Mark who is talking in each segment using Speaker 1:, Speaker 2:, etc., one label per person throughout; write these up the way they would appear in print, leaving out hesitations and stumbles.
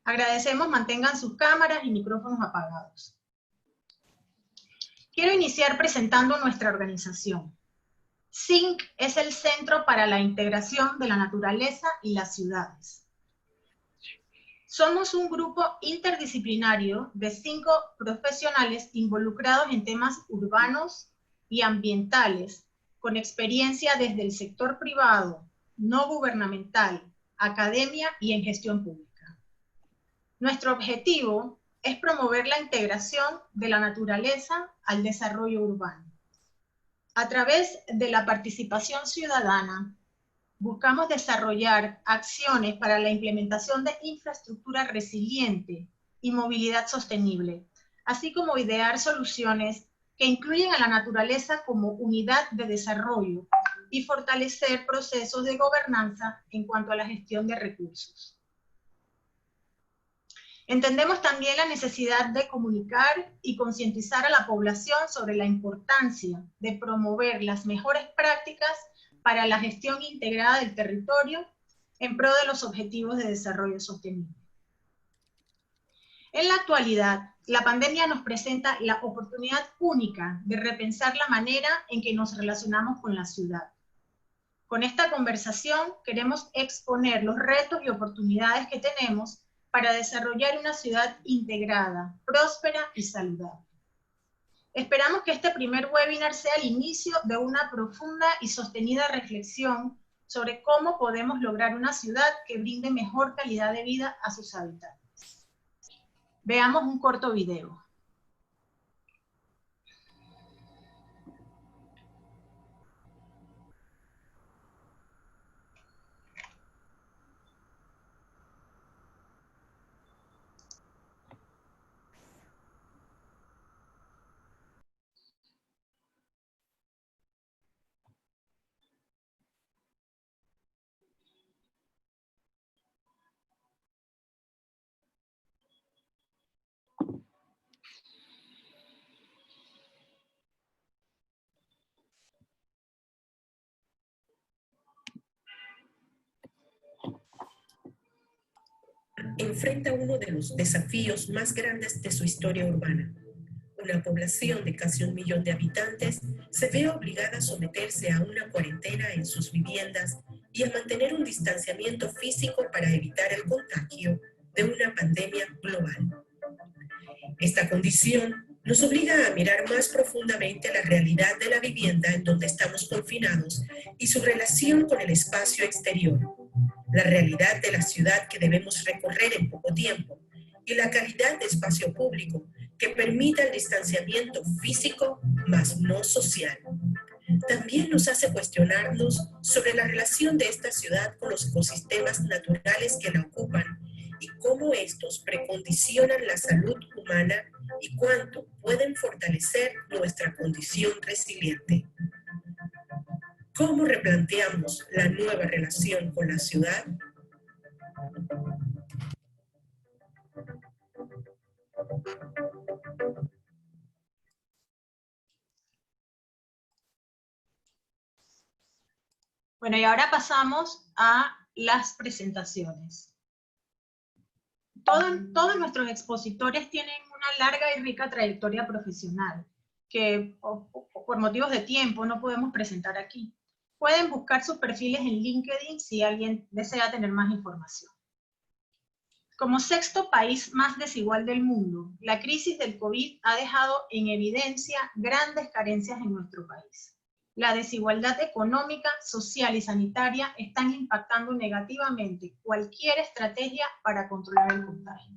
Speaker 1: Agradecemos mantengan sus cámaras y micrófonos apagados. Quiero iniciar presentando nuestra organización. CINC es el Centro para la Integración de la Naturaleza y las Ciudades. Somos un grupo interdisciplinario de 5 profesionales involucrados en temas urbanos y ambientales, con experiencia desde el sector privado, no gubernamental, academia y en gestión pública. Nuestro objetivo es promover la integración de la naturaleza al desarrollo urbano. A través de la participación ciudadana, buscamos desarrollar acciones para la implementación de infraestructura resiliente y movilidad sostenible, así como idear soluciones que incluyen a la naturaleza como unidad de desarrollo y fortalecer procesos de gobernanza en cuanto a la gestión de recursos. Entendemos también la necesidad de comunicar y concientizar a la población sobre la importancia de promover las mejores prácticas para la gestión integrada del territorio en pro de los objetivos de desarrollo sostenible. En la actualidad, la pandemia nos presenta la oportunidad única de repensar la manera en que nos relacionamos con la ciudad. Con esta conversación queremos exponer los retos y oportunidades que tenemos para desarrollar una ciudad integrada, próspera y saludable. Esperamos que este primer webinar sea el inicio de una profunda y sostenida reflexión sobre cómo podemos lograr una ciudad que brinde mejor calidad de vida a sus habitantes. Veamos un corto video.
Speaker 2: Enfrenta uno de los desafíos más grandes de su historia urbana. Una población de casi 1 millón de habitantes se ve obligada a someterse a una cuarentena en sus viviendas y a mantener un distanciamiento físico para evitar el contagio de una pandemia global. Esta condición nos obliga a mirar más profundamente la realidad de la vivienda en donde estamos confinados y su relación con el espacio exterior, la realidad de la ciudad que debemos recorrer en poco tiempo y la calidad de espacio público que permita el distanciamiento físico, mas no social. También nos hace cuestionarnos sobre la relación de esta ciudad con los ecosistemas naturales que la ocupan y cómo estos precondicionan la salud humana y cuánto pueden fortalecer nuestra condición resiliente. ¿Cómo replanteamos la nueva relación con la ciudad?
Speaker 1: Bueno, y ahora pasamos a las presentaciones. Todos nuestros expositores tienen una larga y rica trayectoria profesional, que por motivos de tiempo no podemos presentar aquí. Pueden buscar sus perfiles en LinkedIn si alguien desea tener más información. Como 6º país más desigual del mundo, la crisis del COVID ha dejado en evidencia grandes carencias en nuestro país. La desigualdad económica, social y sanitaria están impactando negativamente cualquier estrategia para controlar el contagio.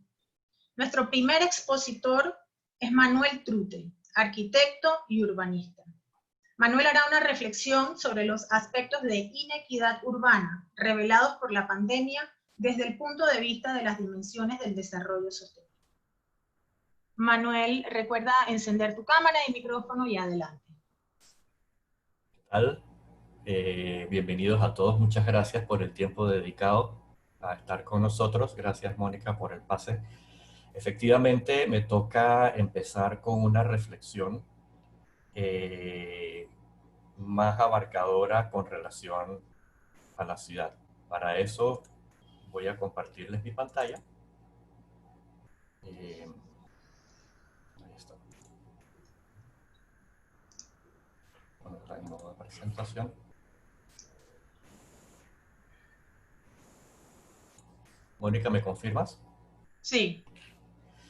Speaker 1: Nuestro primer expositor es Manuel Trute, arquitecto y urbanista. Manuel hará una reflexión sobre los aspectos de inequidad urbana revelados por la pandemia desde el punto de vista de las dimensiones del desarrollo sostenible. Manuel, recuerda encender tu cámara y micrófono y adelante.
Speaker 3: Bienvenidos a todos, muchas gracias por el tiempo dedicado a estar con nosotros. Gracias, Mónica, por el pase. Efectivamente, me toca empezar con una reflexión más abarcadora con relación a la ciudad. Para eso voy a compartirles mi pantalla. Ahí está. Ponerla en modo de presentación. Mónica, ¿me confirmas?
Speaker 1: Sí,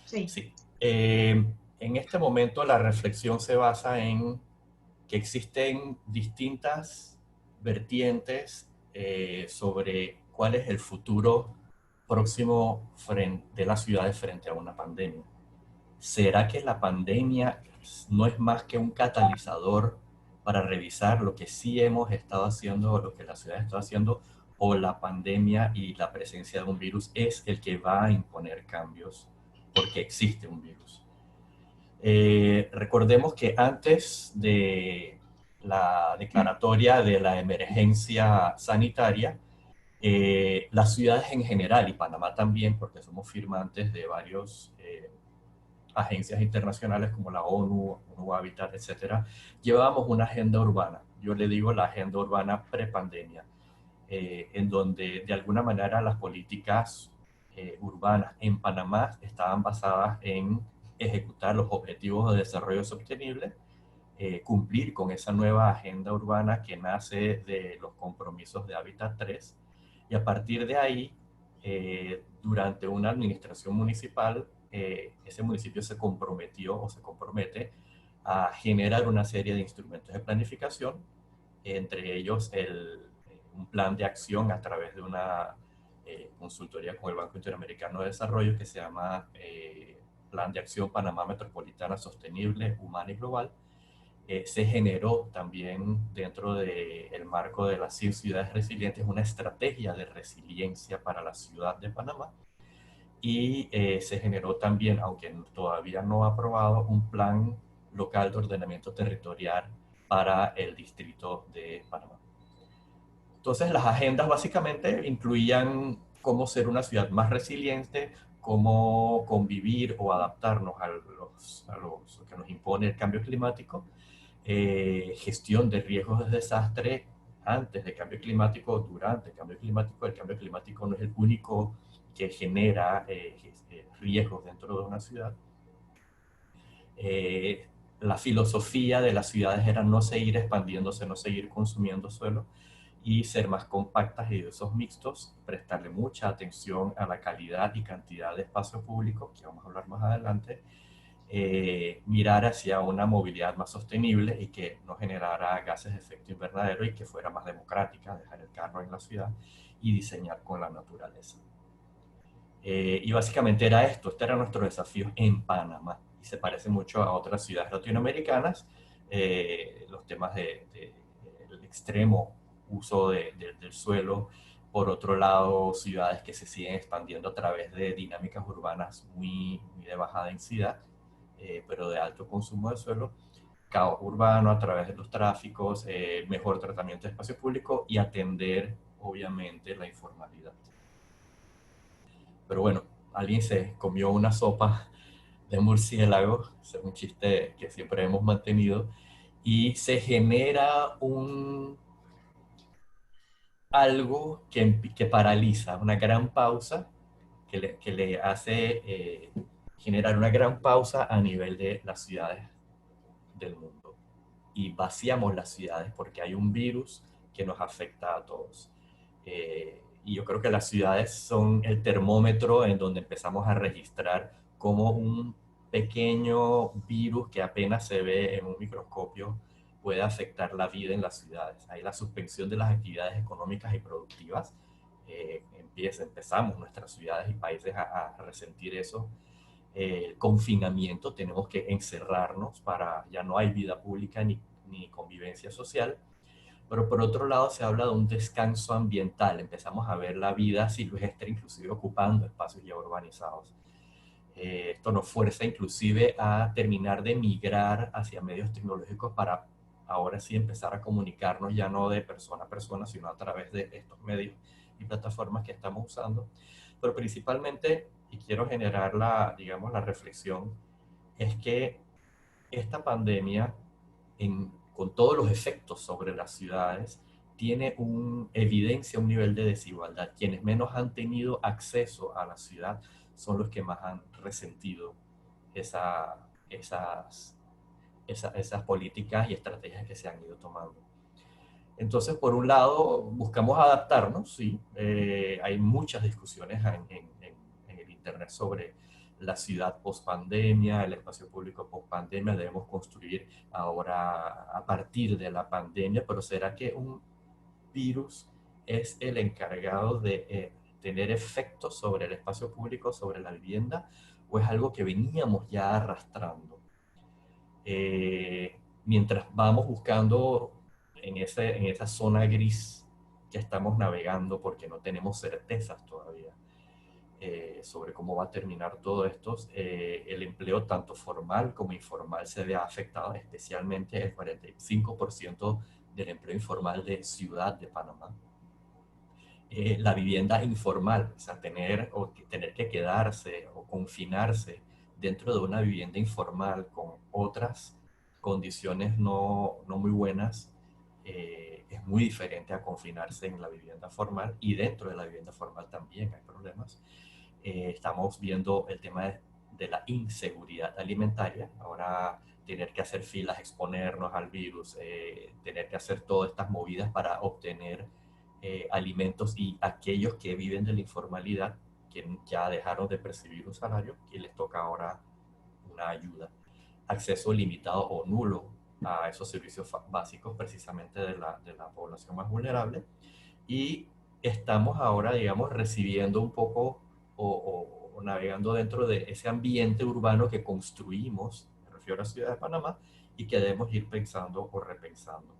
Speaker 1: sí.
Speaker 3: Sí. En este momento la reflexión se basa en que existen distintas vertientes sobre cuál es el futuro próximo de las ciudades frente a una pandemia. ¿Será que la pandemia no es más que un catalizador para revisar lo que sí hemos estado haciendo o lo que la ciudad está haciendo, o la pandemia y la presencia de un virus es el que va a imponer cambios porque existe un virus? Recordemos que antes de la declaratoria de la emergencia sanitaria, las ciudades en general, y Panamá también, porque somos firmantes de varios agencias internacionales como la ONU, ONU Habitat, etcétera, llevábamos una agenda urbana. Yo le digo la agenda urbana prepandemia, en donde de alguna manera las políticas urbanas en Panamá estaban basadas en ejecutar los objetivos de desarrollo sostenible, cumplir con esa nueva agenda urbana que nace de los compromisos de Hábitat 3, y a partir de ahí, durante una administración municipal, ese municipio se comprometió o se compromete a generar una serie de instrumentos de planificación, entre ellos un plan de acción a través de una consultoría con el Banco Interamericano de Desarrollo que se llama Plan de Acción Panamá Metropolitana Sostenible, Humana y Global. Se generó también dentro del marco de las 100 ciudades resilientes una estrategia de resiliencia para la ciudad de Panamá, y se generó también, aunque todavía no aprobado, un plan local de ordenamiento territorial para el distrito de Panamá. Entonces las agendas básicamente incluían cómo ser una ciudad más resiliente, cómo convivir o adaptarnos a lo que nos impone el cambio climático, gestión de riesgos de desastre antes del cambio climático, durante el cambio climático. El cambio climático no es el único que genera riesgos dentro de una ciudad. La filosofía de las ciudades era no seguir expandiéndose, no seguir consumiendo suelo y ser más compactas y de esos mixtos, prestarle mucha atención a la calidad y cantidad de espacio público, que vamos a hablar más adelante, mirar hacia una movilidad más sostenible y que no generara gases de efecto invernadero y que fuera más democrática, dejar el carro en la ciudad y diseñar con la naturaleza. Y básicamente era esto, este era nuestro desafío en Panamá, y se parece mucho a otras ciudades latinoamericanas, los temas del extremo uso del suelo. Por otro lado, ciudades que se siguen expandiendo a través de dinámicas urbanas muy de baja densidad, pero de alto consumo de suelo, caos urbano a través de los tráficos, mejor tratamiento de espacio público y atender, obviamente, la informalidad. Pero bueno, alguien se comió una sopa de murciélago, es un chiste que siempre hemos mantenido, y se genera algo que paraliza, una gran pausa que le hace generar una gran pausa a nivel de las ciudades del mundo. Y vaciamos las ciudades porque hay un virus que nos afecta a todos. Y yo creo que las ciudades son el termómetro en donde empezamos a registrar cómo un pequeño virus que apenas se ve en un microscopio puede afectar la vida en las ciudades. Hay la suspensión de las actividades económicas y productivas. Empezamos nuestras ciudades y países a resentir eso. El confinamiento, tenemos que encerrarnos para, ya no hay vida pública ni convivencia social. Pero por otro lado se habla de un descanso ambiental, empezamos a ver la vida silvestre inclusive ocupando espacios ya urbanizados. Esto nos fuerza inclusive a terminar de migrar hacia medios tecnológicos para ahora sí empezar a comunicarnos ya no de persona a persona, sino a través de estos medios y plataformas que estamos usando. Pero principalmente, y quiero generar digamos, la reflexión, es que esta pandemia, con todos los efectos sobre las ciudades, tiene evidencia un nivel de desigualdad. Quienes menos han tenido acceso a la ciudad son los que más han resentido esas políticas y estrategias que se han ido tomando. Entonces, por un lado, buscamos adaptarnos, sí. Hay muchas discusiones en el Internet sobre la ciudad post-pandemia, el espacio público post-pandemia. Debemos construir ahora a partir de la pandemia, pero ¿será que un virus es el encargado de tener efectos sobre el espacio público, sobre la vivienda, o es algo que veníamos ya arrastrando? Mientras vamos buscando en esa zona gris que estamos navegando porque no tenemos certezas todavía sobre cómo va a terminar todo esto, el empleo tanto formal como informal se ve afectado, especialmente el 45% del empleo informal de Ciudad de Panamá. La vivienda informal, o sea, tener que quedarse o confinarse dentro de una vivienda informal con otras condiciones no muy buenas, es muy diferente a confinarse en la vivienda formal, y dentro de la vivienda formal también hay problemas. Estamos viendo el tema de la inseguridad alimentaria. Ahora tener que hacer filas, exponernos al virus, tener que hacer todas estas movidas para obtener alimentos, y aquellos que viven de la informalidad, que ya dejaron de percibir un salario, y les toca ahora una ayuda. Acceso limitado o nulo a esos servicios básicos precisamente de la población más vulnerable. Y estamos ahora, digamos, recibiendo un poco o navegando dentro de ese ambiente urbano que construimos, me refiero a Ciudad de Panamá, y que debemos ir pensando o repensando.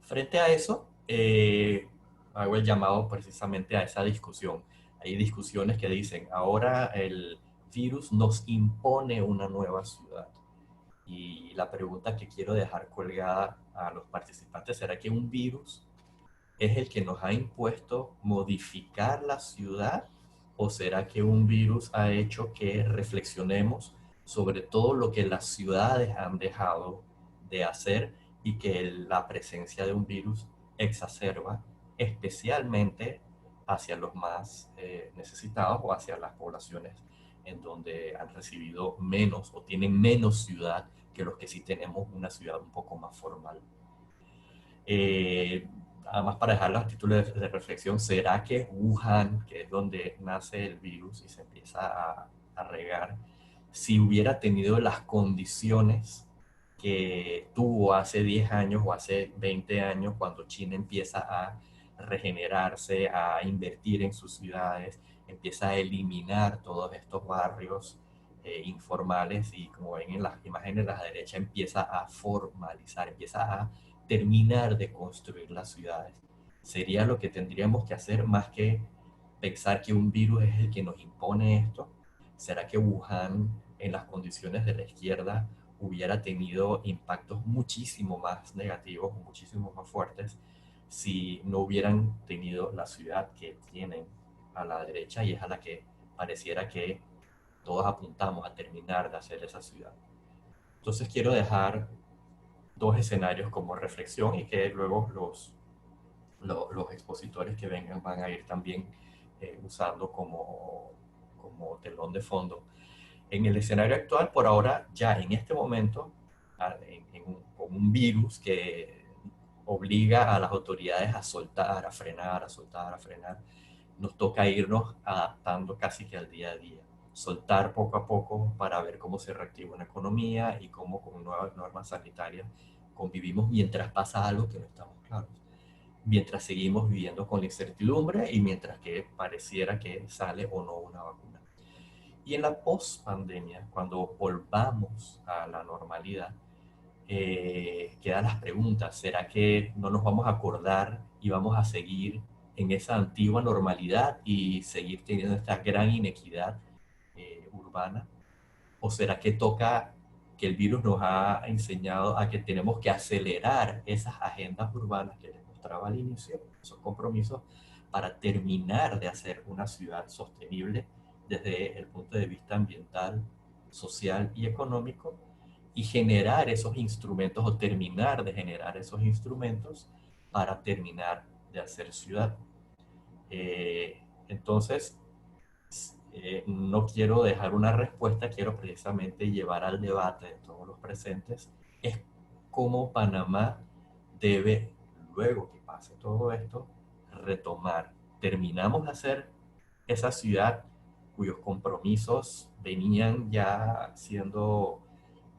Speaker 3: Frente a eso, hago el llamado precisamente a esa discusión. Hay discusiones que dicen, ahora el virus nos impone una nueva ciudad. Y la pregunta que quiero dejar colgada a los participantes, ¿será que un virus es el que nos ha impuesto modificar la ciudad, o será que un virus ha hecho que reflexionemos sobre todo lo que las ciudades han dejado de hacer, y que la presencia de un virus exacerba, especialmente hacia los más necesitados o hacia las poblaciones en donde han recibido menos o tienen menos ciudad que los que sí tenemos una ciudad un poco más formal? Además, para dejarlo a título de reflexión, ¿será que Wuhan, que es donde nace el virus y se empieza a regar, si hubiera tenido las condiciones que tuvo hace 10 años o hace 20 años, cuando China empieza a regenerarse, a invertir en sus ciudades, empieza a eliminar todos estos barrios informales, y como ven en las imágenes de la derecha, empieza a formalizar, empieza a terminar de construir las ciudades? ¿Sería lo que tendríamos que hacer más que pensar que un virus es el que nos impone esto? ¿Será que Wuhan, en las condiciones de la izquierda, hubiera tenido impactos muchísimo más negativos, muchísimo más fuertes, si no hubieran tenido la ciudad que tienen a la derecha, y es a la que pareciera que todos apuntamos a terminar de hacer esa ciudad? Entonces quiero dejar dos escenarios como reflexión, y que luego los expositores que vengan van a ir también usando como telón de fondo. En el escenario actual, por ahora, ya en este momento, con un virus que obliga a las autoridades a soltar, a frenar, a soltar, a frenar, nos toca irnos adaptando casi que al día a día. Soltar poco a poco para ver cómo se reactiva una economía y cómo con nuevas normas sanitarias convivimos mientras pasa algo que no estamos claros. Mientras seguimos viviendo con la incertidumbre y mientras que pareciera que sale o no una vacuna. Y en la post-pandemia, cuando volvamos a la normalidad, quedan las preguntas. ¿Será que no nos vamos a acordar y vamos a seguir en esa antigua normalidad y seguir teniendo esta gran inequidad urbana? ¿O será que toca, que el virus nos ha enseñado a que tenemos que acelerar esas agendas urbanas que les mostraba al inicio, esos compromisos, para terminar de hacer una ciudad sostenible desde el punto de vista ambiental, social y económico, y generar esos instrumentos, o terminar de generar esos instrumentos para terminar de hacer ciudad? Entonces, no quiero dejar una respuesta, quiero precisamente llevar al debate de todos los presentes, es cómo Panamá debe, luego que pase todo esto, retomar. Terminamos de hacer esa ciudad cuyos compromisos venían ya siendo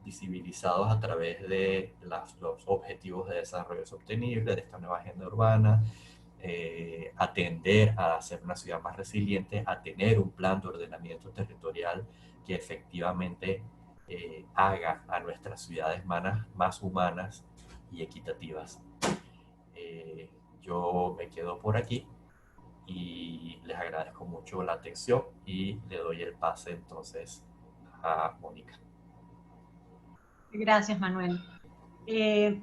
Speaker 3: visibilizados a través de los objetivos de desarrollo sostenible, de esta nueva agenda urbana, atender a ser una ciudad más resiliente, a tener un plan de ordenamiento territorial que efectivamente haga a nuestras ciudades más humanas y equitativas. Yo me quedo por aquí y les agradezco mucho la atención y le doy el pase entonces a Mónica.
Speaker 1: Gracias, Manuel.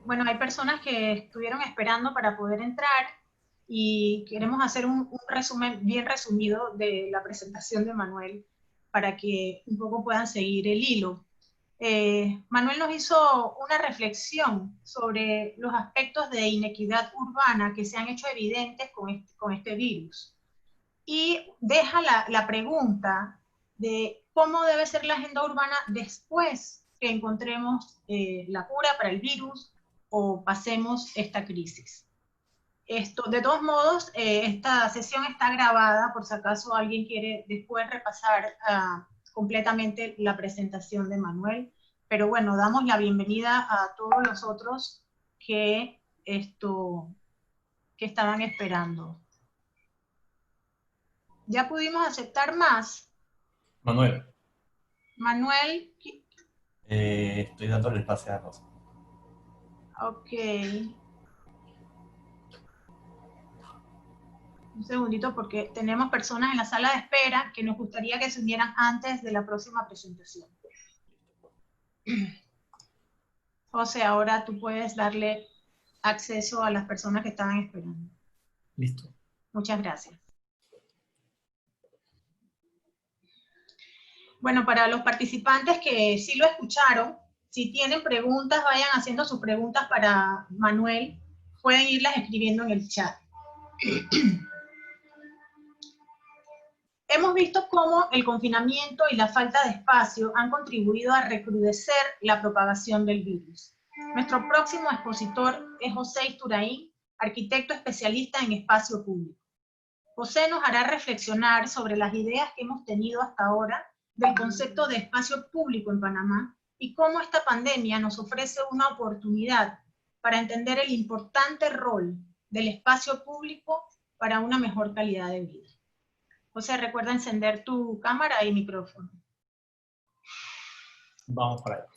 Speaker 1: Bueno, hay personas que estuvieron esperando para poder entrar y queremos hacer un resumen bien resumido de la presentación de Manuel para que un poco puedan seguir el hilo. Manuel nos hizo una reflexión sobre los aspectos de inequidad urbana que se han hecho evidentes con este virus. Y deja la pregunta de cómo debe ser la agenda urbana después que encontremos la cura para el virus o pasemos esta crisis. De todos modos, esta sesión está grabada, por si acaso alguien quiere después repasar completamente la presentación de Manuel. Pero bueno, damos la bienvenida a todos los otros que estaban esperando. ¿Ya pudimos aceptar más?
Speaker 4: Manuel.
Speaker 1: Manuel.
Speaker 3: Estoy dándole el pase a Rosa.
Speaker 1: Ok. Un segundito porque tenemos personas en la sala de espera que nos gustaría que se unieran antes de la próxima presentación. José, ahora tú puedes darle acceso a las personas que estaban esperando.
Speaker 4: Listo.
Speaker 1: Muchas gracias. Bueno, para los participantes que sí lo escucharon, si tienen preguntas, vayan haciendo sus preguntas para Manuel. Pueden irlas escribiendo en el chat. Hemos visto cómo el confinamiento y la falta de espacio han contribuido a recrudecer la propagación del virus. Nuestro próximo expositor es José Isturain, arquitecto especialista en espacio público. José nos hará reflexionar sobre las ideas que hemos tenido hasta ahora del concepto de espacio público en Panamá y cómo esta pandemia nos ofrece una oportunidad para entender el importante rol del espacio público para una mejor calidad de vida. José, recuerda encender tu cámara y micrófono.
Speaker 4: Vamos para allá.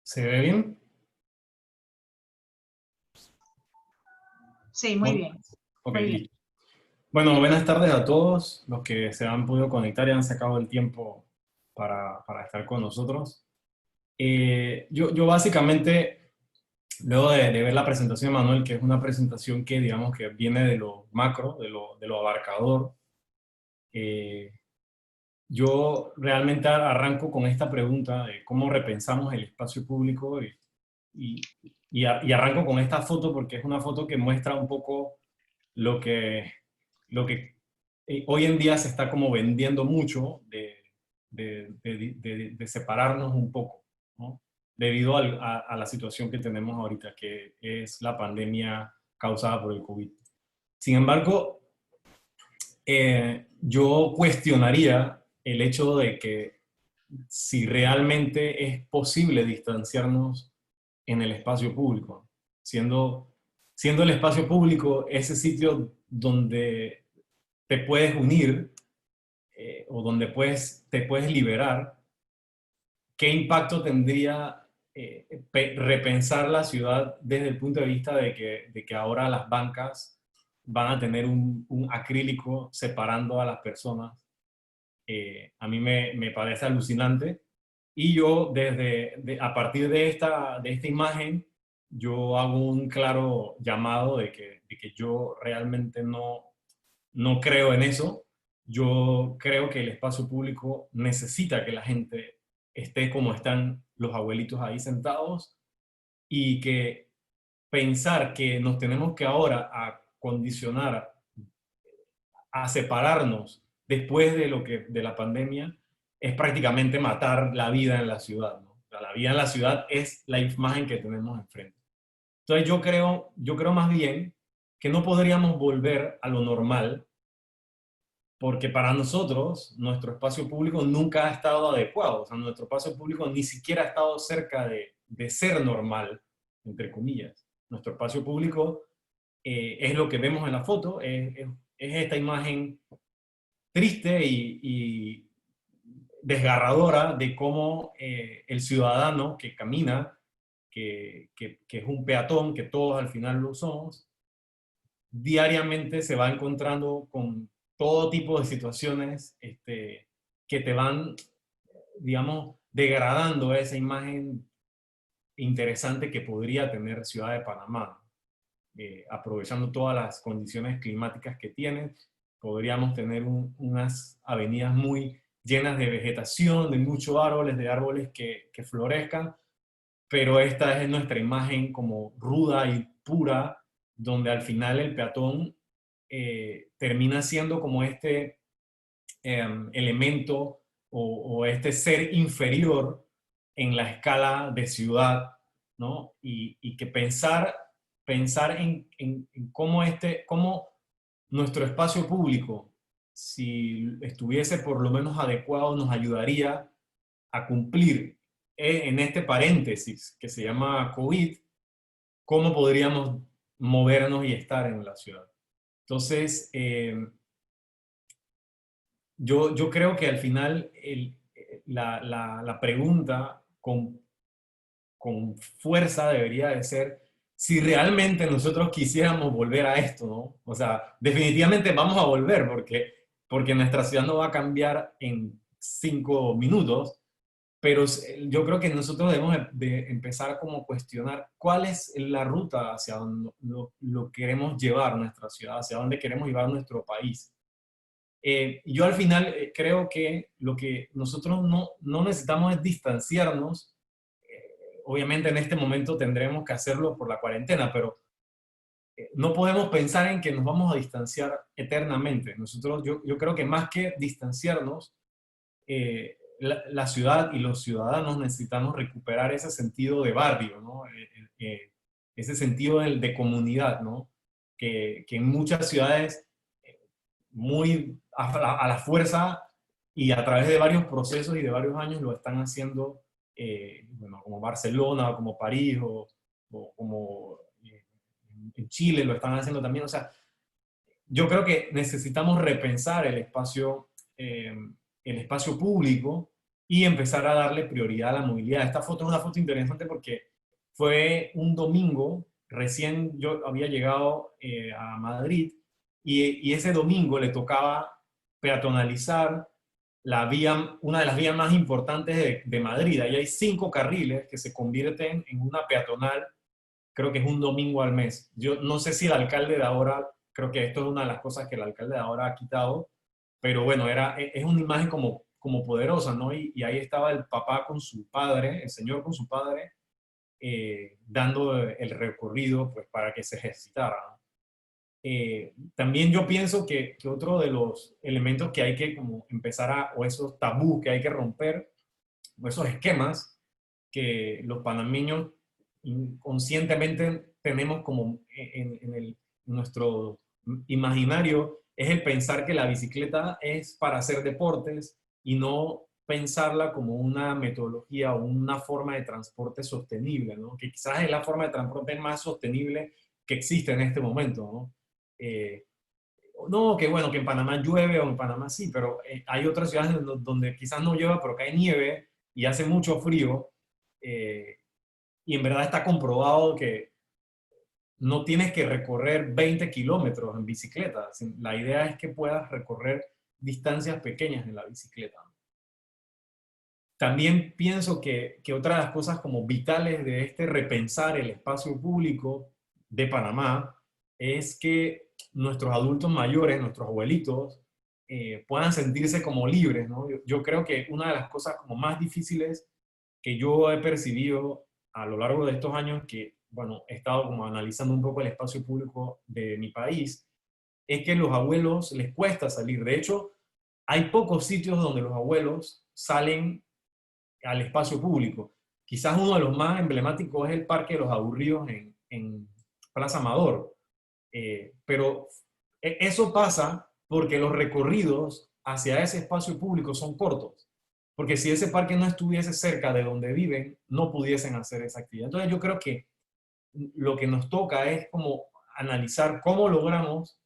Speaker 4: ¿Se ve bien?
Speaker 1: Sí, muy bien.
Speaker 4: Ok,
Speaker 1: muy bien.
Speaker 4: listo. Bueno, buenas tardes a todos los que se han podido conectar y han sacado el tiempo para estar con nosotros. Yo básicamente, luego de ver la presentación de Manuel, que es una presentación que digamos que viene de lo macro, de lo abarcador, yo realmente arranco con esta pregunta de cómo repensamos el espacio público y arranco con esta foto porque es una foto que muestra un poco lo que hoy en día se está como vendiendo mucho de separarnos un poco, ¿no? Debido a la situación que tenemos ahorita, que es la pandemia causada por el COVID. Sin embargo, yo cuestionaría el hecho de que si realmente es posible distanciarnos en el espacio público, siendo el espacio público ese sitio donde te puedes unir o donde te puedes liberar, ¿qué impacto tendría repensar la ciudad desde el punto de vista de que ahora las bancas van a tener un acrílico separando a las personas? A mí me parece alucinante. Y yo, a partir de esta imagen, yo hago un claro llamado de que yo realmente no creo en eso. Yo creo que el espacio público necesita que la gente esté como están los abuelitos ahí sentados y que pensar que nos tenemos que ahora acondicionar a separarnos después de la pandemia es prácticamente matar la vida en la ciudad, ¿no? O sea, la vida en la ciudad es la imagen que tenemos enfrente. Entonces yo creo más bien que no podríamos volver a lo normal porque para nosotros nuestro espacio público nunca ha estado adecuado. O sea, nuestro espacio público ni siquiera ha estado cerca de ser normal, entre comillas. Nuestro espacio público es lo que vemos en la foto, es esta imagen triste y desgarradora de cómo el ciudadano que camina, que es un peatón, que todos al final lo somos, diariamente se va encontrando con todo tipo de situaciones que te van, digamos, degradando esa imagen interesante que podría tener Ciudad de Panamá. Aprovechando todas las condiciones climáticas que tiene, podríamos tener unas avenidas muy llenas de vegetación, de muchos árboles, de árboles que florezcan, pero esta es nuestra imagen como ruda y pura, donde al final el peatón termina siendo como este elemento o este ser inferior en la escala de ciudad, ¿no? Y que pensar en cómo nuestro espacio público, si estuviese por lo menos adecuado, nos ayudaría a cumplir en este paréntesis que se llama COVID, cómo podríamos movernos y estar en la ciudad. Entonces, yo creo que al final la pregunta con fuerza debería de ser si realmente nosotros quisiéramos volver a esto, ¿no? O sea, definitivamente vamos a volver porque nuestra ciudad no va a cambiar en 5 minutos, pero yo creo que nosotros debemos de empezar como a cuestionar cuál es la ruta hacia donde lo queremos llevar nuestra ciudad, hacia dónde queremos llevar nuestro país. Yo al final creo que lo que nosotros no necesitamos es distanciarnos. Obviamente en este momento tendremos que hacerlo por la cuarentena, pero no podemos pensar en que nos vamos a distanciar eternamente. Yo creo que más que distanciarnos, la ciudad y los ciudadanos necesitamos recuperar ese sentido de barrio, ¿no? Ese sentido de comunidad, ¿no? Que en muchas ciudades muy a la fuerza y a través de varios procesos y de varios años lo están haciendo, bueno, como Barcelona o como París o como en Chile lo están haciendo también. O sea, yo creo que necesitamos repensar el espacio público y empezar a darle prioridad a la movilidad. Esta foto es una foto interesante porque fue un domingo, recién yo había llegado a Madrid y ese domingo le tocaba peatonalizar una de las vías más importantes de Madrid. Ahí hay 5 carriles que se convierten en una peatonal, creo que es un domingo al mes. Yo no sé si el alcalde de ahora, creo que esto es una de las cosas que el alcalde de ahora ha quitado, pero bueno, es una imagen como poderosa, ¿no? Y ahí estaba el papá con su padre, el señor con su padre, dando el recorrido pues, para que se ejercitara, ¿no? También yo pienso que otro de los elementos que hay que como empezar o esos tabús que hay que romper, o esos esquemas que los panameños inconscientemente tenemos como en nuestro imaginario, es el pensar que la bicicleta es para hacer deportes y no pensarla como una metodología o una forma de transporte sostenible, ¿no? Que quizás es la forma de transporte más sostenible que existe en este momento, ¿no? No, que bueno, que en Panamá llueve o en Panamá sí, pero hay otras ciudades donde quizás no llueva, pero cae nieve y hace mucho frío. Y en verdad está comprobado que no tienes que recorrer 20 kilómetros en bicicleta. La idea es que puedas recorrer distancias pequeñas en la bicicleta. También pienso que otra de las cosas como vitales de este repensar el espacio público de Panamá es que nuestros adultos mayores, nuestros abuelitos, puedan sentirse como libres, ¿no? Yo creo que una de las cosas como más difíciles que yo he percibido a lo largo de estos años que bueno, he estado como analizando un poco el espacio público de mi país, es que los abuelos les cuesta salir. De hecho, hay pocos sitios donde los abuelos salen al espacio público. Quizás uno de los más emblemáticos es el Parque de los Aburridos en Plaza Amador. Pero eso pasa porque los recorridos hacia ese espacio público son cortos. Porque si ese parque no estuviese cerca de donde viven, no pudiesen hacer esa actividad. Entonces yo creo que lo que nos toca es como analizar cómo logramos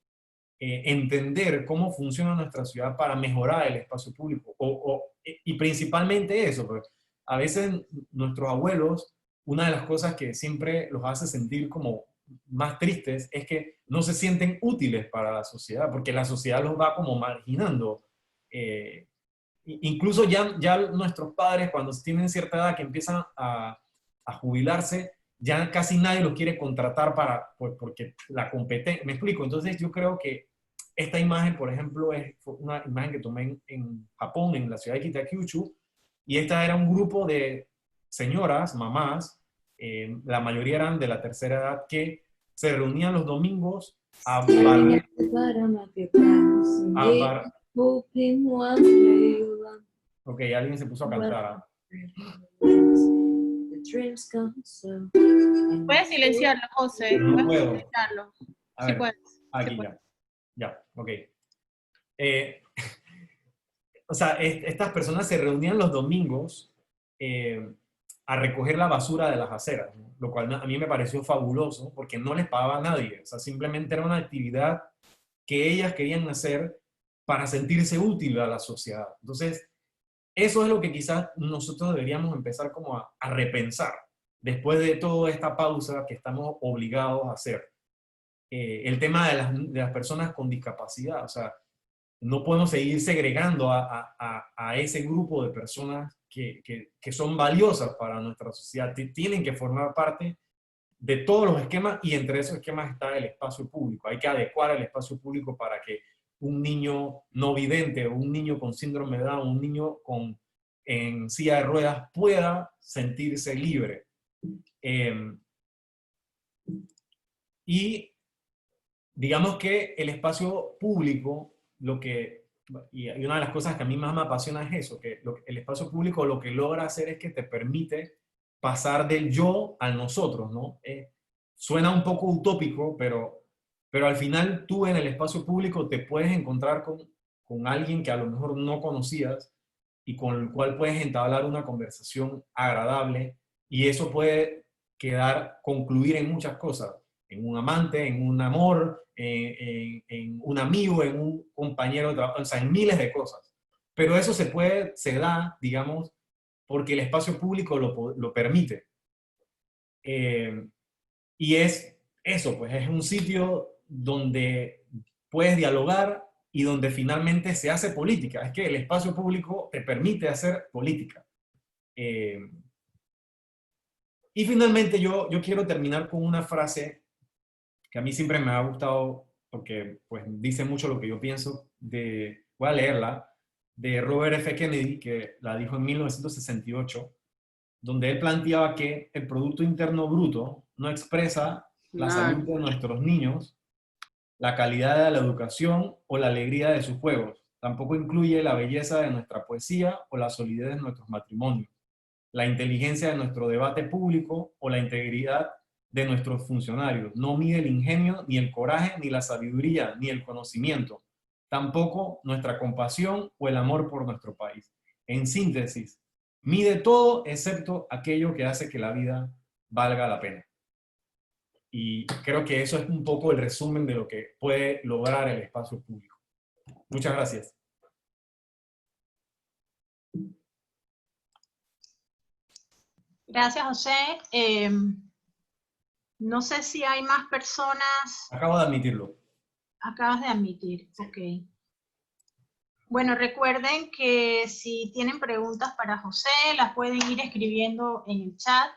Speaker 4: entender cómo funciona nuestra ciudad para mejorar el espacio público. Y principalmente eso, porque a veces nuestros abuelos, una de las cosas que siempre los hace sentir como más tristes es que no se sienten útiles para la sociedad, porque la sociedad los va como marginando. Incluso ya nuestros padres, cuando tienen cierta edad que empiezan a jubilarse, ya casi nadie los quiere contratar porque la competencia, me explico. Entonces yo creo que esta imagen, por ejemplo, fue una imagen que tomé en Japón, en la ciudad de Kitakyushu, y esta era un grupo de señoras, mamás, la mayoría eran de la tercera edad, que se reunían los domingos a barrer. Ok, alguien se puso a cantar.
Speaker 5: Puedes silenciarlo, José.
Speaker 4: No
Speaker 5: Puedes
Speaker 4: puedo.
Speaker 5: silenciarlo.
Speaker 4: A
Speaker 5: Sí
Speaker 4: ver,
Speaker 5: puedes.
Speaker 4: aquí
Speaker 5: Sí puedes.
Speaker 4: ya, ok. O sea, estas personas se reunían los domingos a recoger la basura de las aceras, ¿no? Lo cual a mí me pareció fabuloso porque no les pagaba a nadie. O sea, simplemente era una actividad que ellas querían hacer para sentirse útil a la sociedad. Entonces, eso es lo que quizás nosotros deberíamos empezar como a repensar después de toda esta pausa que estamos obligados a hacer. El tema de las personas con discapacidad, o sea, no podemos seguir segregando a ese grupo de personas que son valiosas para nuestra sociedad. Tienen que formar parte de todos los esquemas y entre esos esquemas está el espacio público. Hay que adecuar el espacio público para que un niño no vidente o un niño con síndrome de Down, un niño en silla de ruedas pueda sentirse libre. Y digamos que el espacio público, y una de las cosas que a mí más me apasiona es eso, que el espacio público lo que logra hacer es que te permite pasar del yo al nosotros, ¿no? Suena un poco utópico, pero al final tú en el espacio público te puedes encontrar con alguien que a lo mejor no conocías y con el cual puedes entablar una conversación agradable y eso puede concluir en muchas cosas, en un amante, en un amor, en un amigo, en un compañero de trabajo, o sea, en miles de cosas. Pero eso se da, digamos, porque el espacio público lo permite. Y es eso, pues es un sitio donde puedes dialogar y donde finalmente se hace política. Es que el espacio público te permite hacer política. Y finalmente yo quiero terminar con una frase que a mí siempre me ha gustado porque pues, dice mucho lo que yo pienso. Voy a leerla, de Robert F. Kennedy, que la dijo en 1968, donde él planteaba que el Producto Interno Bruto no expresa la salud de nuestros niños, la calidad de la educación o la alegría de sus juegos. Tampoco incluye la belleza de nuestra poesía o la solidez de nuestros matrimonios, la inteligencia de nuestro debate público o la integridad de nuestros funcionarios. No mide el ingenio, ni el coraje, ni la sabiduría, ni el conocimiento. Tampoco nuestra compasión o el amor por nuestro país. En síntesis, mide todo excepto aquello que hace que la vida valga la pena. Y creo que eso es un poco el resumen de lo que puede lograr el espacio público. Muchas gracias.
Speaker 1: Gracias, José. No sé si hay más personas.
Speaker 4: Acabo de admitirlo.
Speaker 1: Acabas de admitir, ok. Bueno, recuerden que si tienen preguntas para José, las pueden ir escribiendo en el chat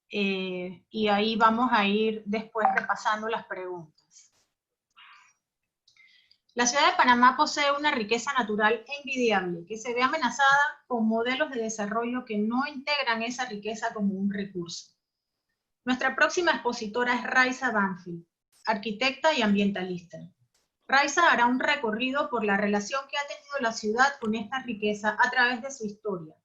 Speaker 1: y ahí vamos a ir después repasando las preguntas. La ciudad de Panamá posee una riqueza natural envidiable que se ve amenazada con modelos de desarrollo que no integran esa riqueza como un recurso. Nuestra próxima expositora es Raiza Banfield, arquitecta y ambientalista. Raiza hará un recorrido por la relación que ha tenido la ciudad con esta riqueza a través de su historia,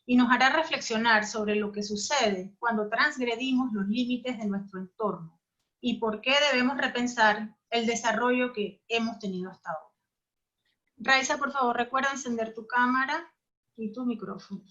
Speaker 1: y nos hará reflexionar sobre lo que sucede cuando transgredimos los límites de nuestro entorno, y por qué debemos repensar el desarrollo que hemos tenido hasta ahora. Raiza, por favor, recuerda encender tu cámara y tu micrófono.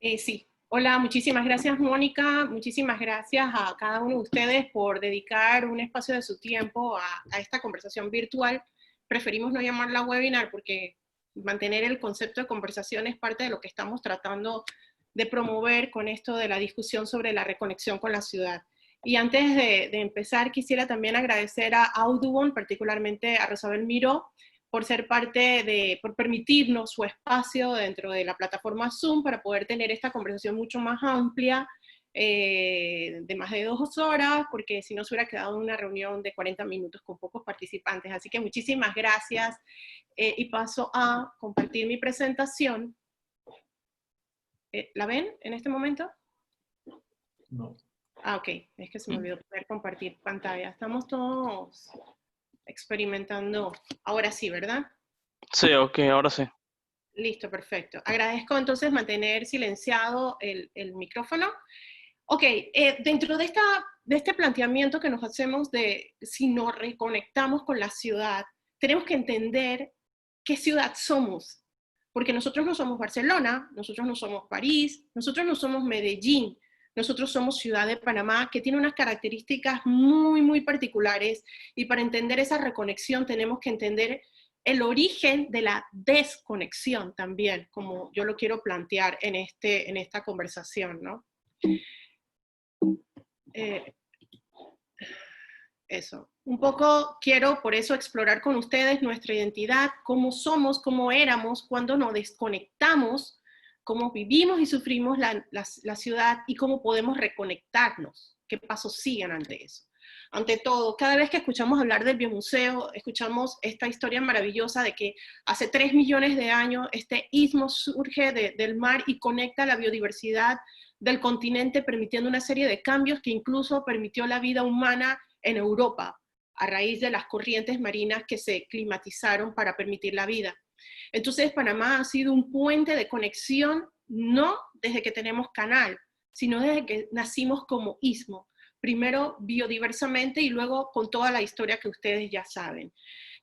Speaker 5: Sí. Hola, muchísimas gracias, Mónica. Muchísimas gracias a cada uno de ustedes por dedicar un espacio de su tiempo a esta conversación virtual. Preferimos no llamarla webinar porque mantener el concepto de conversación es parte de lo que estamos tratando de promover con esto de la discusión sobre la reconexión con la ciudad. Y antes de empezar, quisiera también agradecer a Audubon, particularmente a Rosabel Miró, por ser por permitirnos su espacio dentro de la plataforma Zoom para poder tener esta conversación mucho más amplia, de más de 2 horas, porque si no se hubiera quedado una reunión de 40 minutos con pocos participantes. Así que muchísimas gracias, y paso a compartir mi presentación. ¿La ven en este momento?
Speaker 4: No.
Speaker 5: Ah, ok, es que se me olvidó poder compartir pantalla. Estamos todos experimentando. Ahora sí, ¿verdad?
Speaker 6: Sí, ok, ahora sí.
Speaker 5: Listo, perfecto. Agradezco entonces mantener silenciado el micrófono. Ok, dentro de este planteamiento que nos hacemos de si nos reconectamos con la ciudad, tenemos que entender qué ciudad somos. Porque nosotros no somos Barcelona, nosotros no somos París, nosotros no somos Medellín. Nosotros somos Ciudad de Panamá, que tiene unas características muy, muy particulares, y para entender esa reconexión tenemos que entender el origen de la desconexión también, como yo lo quiero plantear en esta conversación, ¿no? Eso. Un poco quiero por eso explorar con ustedes nuestra identidad, cómo somos, cómo éramos, cuando nos desconectamos, cómo vivimos y sufrimos la ciudad, y cómo podemos reconectarnos, qué pasos siguen ante eso. Ante todo, cada vez que escuchamos hablar del biomuseo, escuchamos esta historia maravillosa de que hace 3 millones de años este istmo surge del mar y conecta la biodiversidad del continente, permitiendo una serie de cambios que incluso permitió la vida humana en Europa, a raíz de las corrientes marinas que se climatizaron para permitir la vida. Entonces, Panamá ha sido un puente de conexión, no desde que tenemos canal, sino desde que nacimos como istmo. Primero biodiversamente y luego con toda la historia que ustedes ya saben.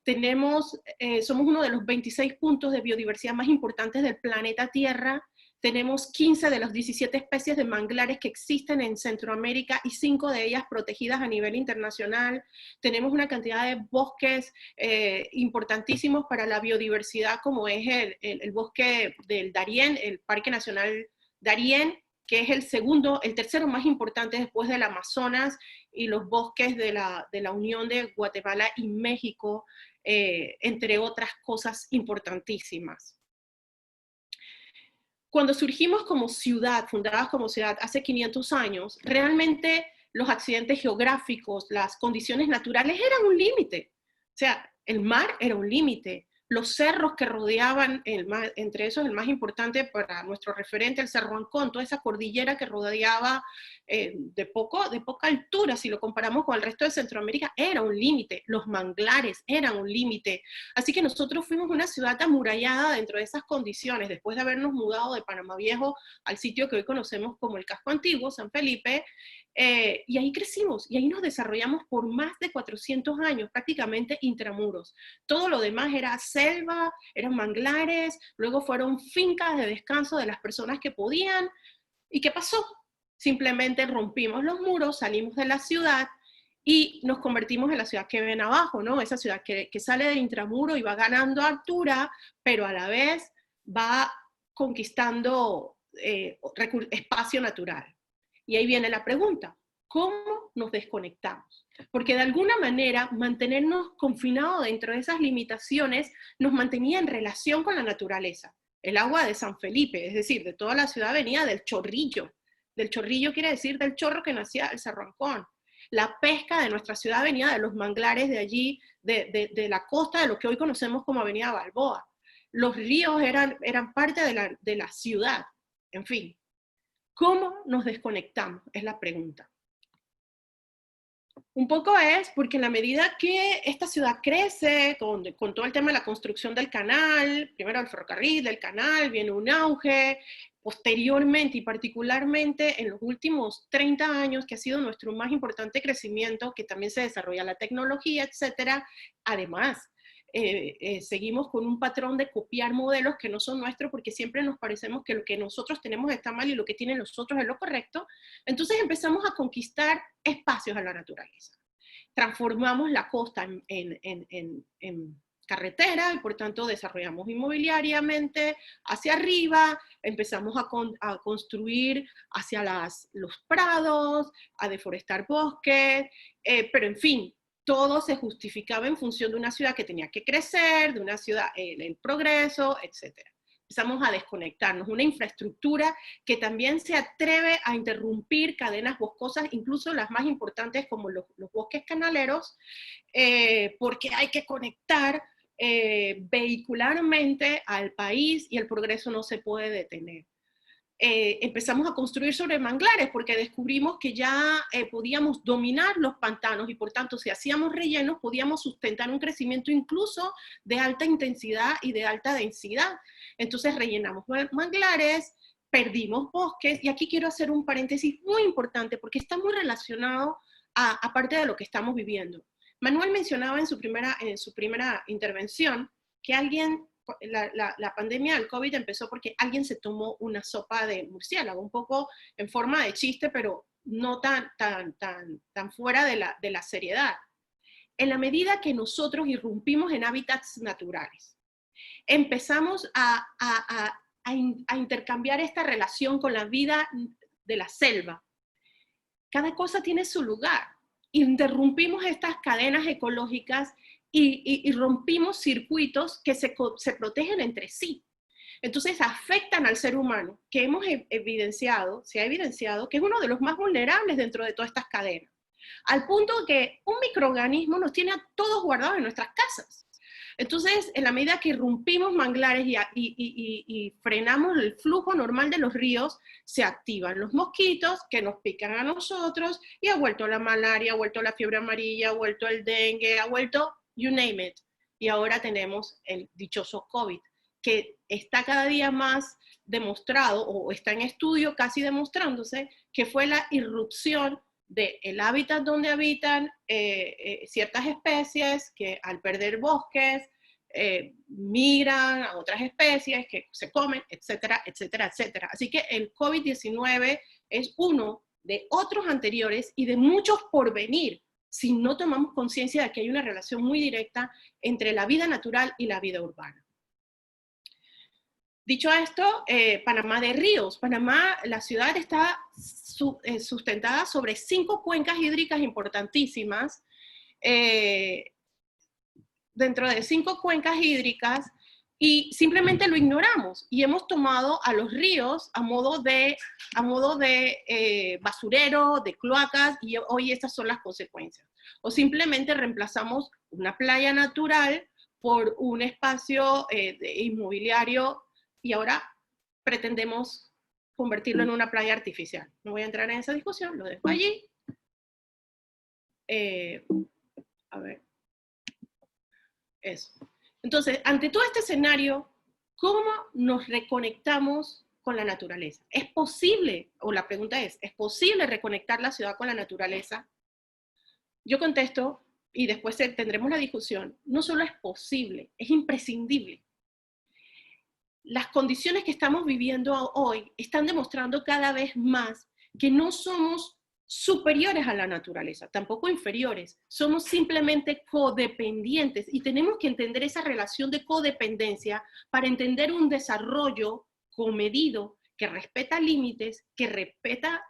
Speaker 5: Somos uno de los 26 puntos de biodiversidad más importantes del planeta Tierra. Tenemos 15 de las 17 especies de manglares que existen en Centroamérica y 5 de ellas protegidas a nivel internacional. Tenemos una cantidad de bosques importantísimos para la biodiversidad, como es el bosque del Darién, el Parque Nacional Darién, que es el tercero más importante después del Amazonas, y los bosques de la Unión de Guatemala y México, entre otras cosas importantísimas. Cuando surgimos como ciudad, fundadas como ciudad hace 500 años, realmente los accidentes geográficos, las condiciones naturales eran un límite. O sea, el mar era un límite. Los cerros que rodeaban el mar, entre esos el más importante para nuestro referente, el Cerro Ancón, toda esa cordillera que rodeaba de poca altura, si lo comparamos con el resto de Centroamérica, era un límite. Los manglares eran un límite. Así que nosotros fuimos una ciudad amurallada dentro de esas condiciones, después de habernos mudado de Panamá Viejo al sitio que hoy conocemos como el Casco Antiguo, San Felipe, y ahí crecimos, y ahí nos desarrollamos por más de 400 años, prácticamente intramuros. Todo lo demás era selva, eran manglares, luego fueron fincas de descanso de las personas que podían. ¿Y qué pasó? Simplemente rompimos los muros, salimos de la ciudad y nos convertimos en la ciudad que ven abajo, ¿no? Esa ciudad que sale de intramuro y va ganando altura, pero a la vez va conquistando espacio natural. Y ahí viene la pregunta, ¿cómo nos desconectamos? Porque de alguna manera mantenernos confinados dentro de esas limitaciones nos mantenía en relación con la naturaleza. El agua de San Felipe, es decir, de toda la ciudad, venía del chorrillo. Del chorrillo quiere decir del chorro que nacía del Cerro Ancón. La pesca de nuestra ciudad venía de los manglares de allí, de la costa, de lo que hoy conocemos como Avenida Balboa. Los ríos eran parte de la ciudad, en fin. ¿Cómo nos desconectamos? Es la pregunta. Un poco es porque en la medida que esta ciudad crece, con todo el tema de la construcción del canal, primero el ferrocarril, del canal, viene un auge, posteriormente y particularmente en los últimos 30 años, que ha sido nuestro más importante crecimiento, que también se desarrolla la tecnología, etcétera. Además, seguimos con un patrón de copiar modelos que no son nuestros, porque siempre nos parecemos que lo que nosotros tenemos está mal y lo que tienen los otros es lo correcto. Entonces empezamos a conquistar espacios a la naturaleza. Transformamos la costa en carretera y por tanto desarrollamos inmobiliariamente hacia arriba, empezamos a construir hacia los prados, a deforestar bosques, pero en fin, todo se justificaba en función de una ciudad que tenía que crecer, de una ciudad, el progreso, etc. Empezamos a desconectarnos, una infraestructura que también se atreve a interrumpir cadenas boscosas, incluso las más importantes como los bosques canaleros, porque hay que conectar vehicularmente al país y el progreso no se puede detener. Empezamos a construir sobre manglares porque descubrimos que ya podíamos dominar los pantanos y por tanto si hacíamos rellenos podíamos sustentar un crecimiento incluso de alta intensidad y de alta densidad. Entonces rellenamos manglares, perdimos bosques y aquí quiero hacer un paréntesis muy importante porque está muy relacionado a parte de lo que estamos viviendo. Manuel mencionaba en su primera intervención que la pandemia del COVID empezó porque alguien se tomó una sopa de murciélago, un poco en forma de chiste, pero no tan fuera de la seriedad. En la medida que nosotros irrumpimos en hábitats naturales, empezamos a intercambiar esta relación con la vida de la selva. Cada cosa tiene su lugar. Interrumpimos estas cadenas ecológicas y rompimos circuitos que se protegen entre sí. Entonces afectan al ser humano, que se ha evidenciado que es uno de los más vulnerables dentro de todas estas cadenas. Al punto que un microorganismo nos tiene a todos guardados en nuestras casas. Entonces, en la medida que irrumpimos manglares y frenamos el flujo normal de los ríos, se activan los mosquitos que nos pican a nosotros y ha vuelto la malaria, ha vuelto la fiebre amarilla, ha vuelto el dengue, ha vuelto you name it. Y ahora tenemos el dichoso COVID, que está cada día más demostrado, o está en estudio casi demostrándose, que fue la irrupción del hábitat donde habitan ciertas especies que al perder bosques migran a otras especies que se comen, etcétera, etcétera, etcétera. Así que el COVID-19 es uno de otros anteriores y de muchos por venir, si no tomamos conciencia de que hay una relación muy directa entre la vida natural y la vida urbana. Dicho esto, Panamá de ríos. Panamá, la ciudad está sustentada sobre 5 cuencas hídricas importantísimas. Dentro de 5 cuencas hídricas, y simplemente lo ignoramos, y hemos tomado a los ríos a modo de basurero, de cloacas, y hoy estas son las consecuencias. O simplemente reemplazamos una playa natural por un espacio inmobiliario, y ahora pretendemos convertirlo en una playa artificial. No voy a entrar en esa discusión, lo dejo allí. A ver. Eso. Entonces, ante todo este escenario, ¿cómo nos reconectamos con la naturaleza? ¿Es posible, o la pregunta ¿es posible reconectar la ciudad con la naturaleza? Yo contesto, y después tendremos la discusión, no solo es posible, es imprescindible. Las condiciones que estamos viviendo hoy están demostrando cada vez más que no somos superiores a la naturaleza, tampoco inferiores, somos simplemente codependientes y tenemos que entender esa relación de codependencia para entender un desarrollo comedido que respeta límites, que respeta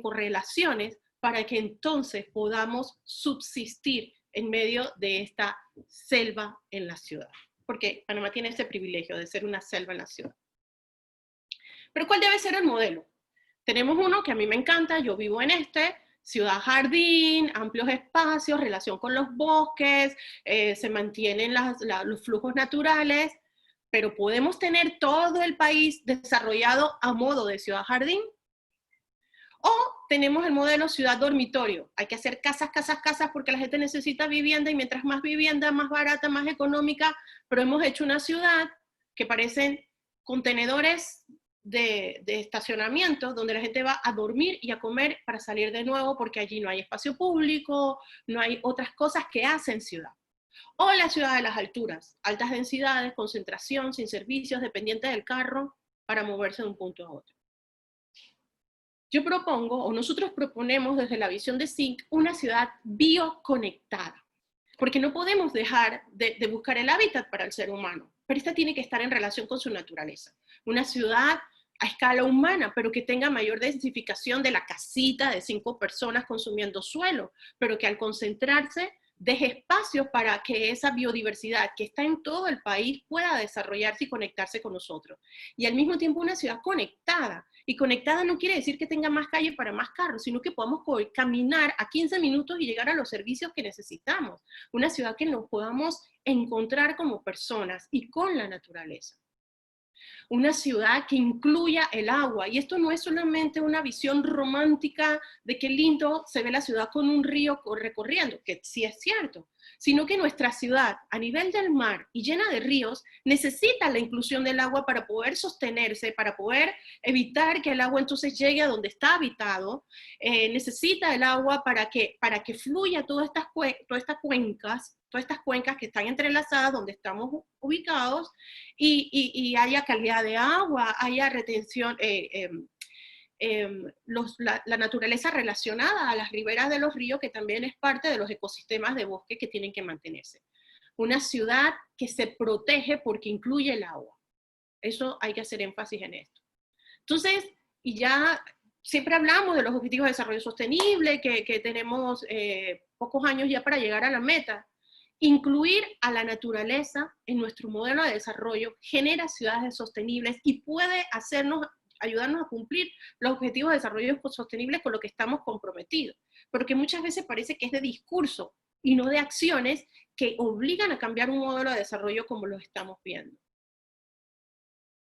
Speaker 5: correlaciones, para que entonces podamos subsistir en medio de esta selva en la ciudad. Porque Panamá tiene ese privilegio de ser una selva en la ciudad. Pero ¿cuál debe ser el modelo? Tenemos uno que a mí me encanta, yo vivo en ciudad jardín, amplios espacios, relación con los bosques, se mantienen los flujos naturales, pero podemos tener todo el país desarrollado a modo de ciudad jardín. O tenemos el modelo ciudad dormitorio. Hay que hacer casas, casas, casas porque la gente necesita vivienda y mientras más vivienda, más barata, más económica, pero hemos hecho una ciudad que parecen contenedores de estacionamiento donde la gente va a dormir y a comer para salir de nuevo porque allí no hay espacio público, no hay otras cosas que hacen ciudad. O la ciudad de las alturas, altas densidades, concentración, sin servicios, dependiente del carro para moverse de un punto a otro. Yo propongo, o nosotros proponemos desde la visión de Zinc, una ciudad bioconectada, porque no podemos dejar de buscar el hábitat para el ser humano, pero esta tiene que estar en relación con su naturaleza. Una ciudad a escala humana, pero que tenga mayor densificación de la casita de 5 personas consumiendo suelo, pero que al concentrarse deje espacios para que esa biodiversidad que está en todo el país pueda desarrollarse y conectarse con nosotros. Y al mismo tiempo una ciudad conectada. Y conectada no quiere decir que tenga más calle para más carros, sino que podamos caminar a 15 minutos y llegar a los servicios que necesitamos. Una ciudad que nos podamos encontrar como personas y con la naturaleza. Una ciudad que incluya el agua, y esto no es solamente una visión romántica de qué lindo se ve la ciudad con un río recorriendo, que sí es cierto, sino que nuestra ciudad, a nivel del mar y llena de ríos, necesita la inclusión del agua para poder sostenerse, para poder evitar que el agua entonces llegue a donde está habitado, necesita el agua para que fluya todas estas cuencas que están entrelazadas donde estamos ubicados y haya calidad de agua, haya retención, la naturaleza relacionada a las riberas de los ríos, que también es parte de los ecosistemas de bosque que tienen que mantenerse. Una ciudad que se protege porque incluye el agua. Eso hay que hacer énfasis en esto. Entonces, y ya siempre hablamos de los objetivos de desarrollo sostenible, que tenemos pocos años ya para llegar a la meta. Incluir a la naturaleza en nuestro modelo de desarrollo genera ciudades sostenibles y puede ayudarnos a cumplir los objetivos de desarrollo sostenible con lo que estamos comprometidos. Porque muchas veces parece que es de discurso y no de acciones que obligan a cambiar un modelo de desarrollo como lo estamos viendo.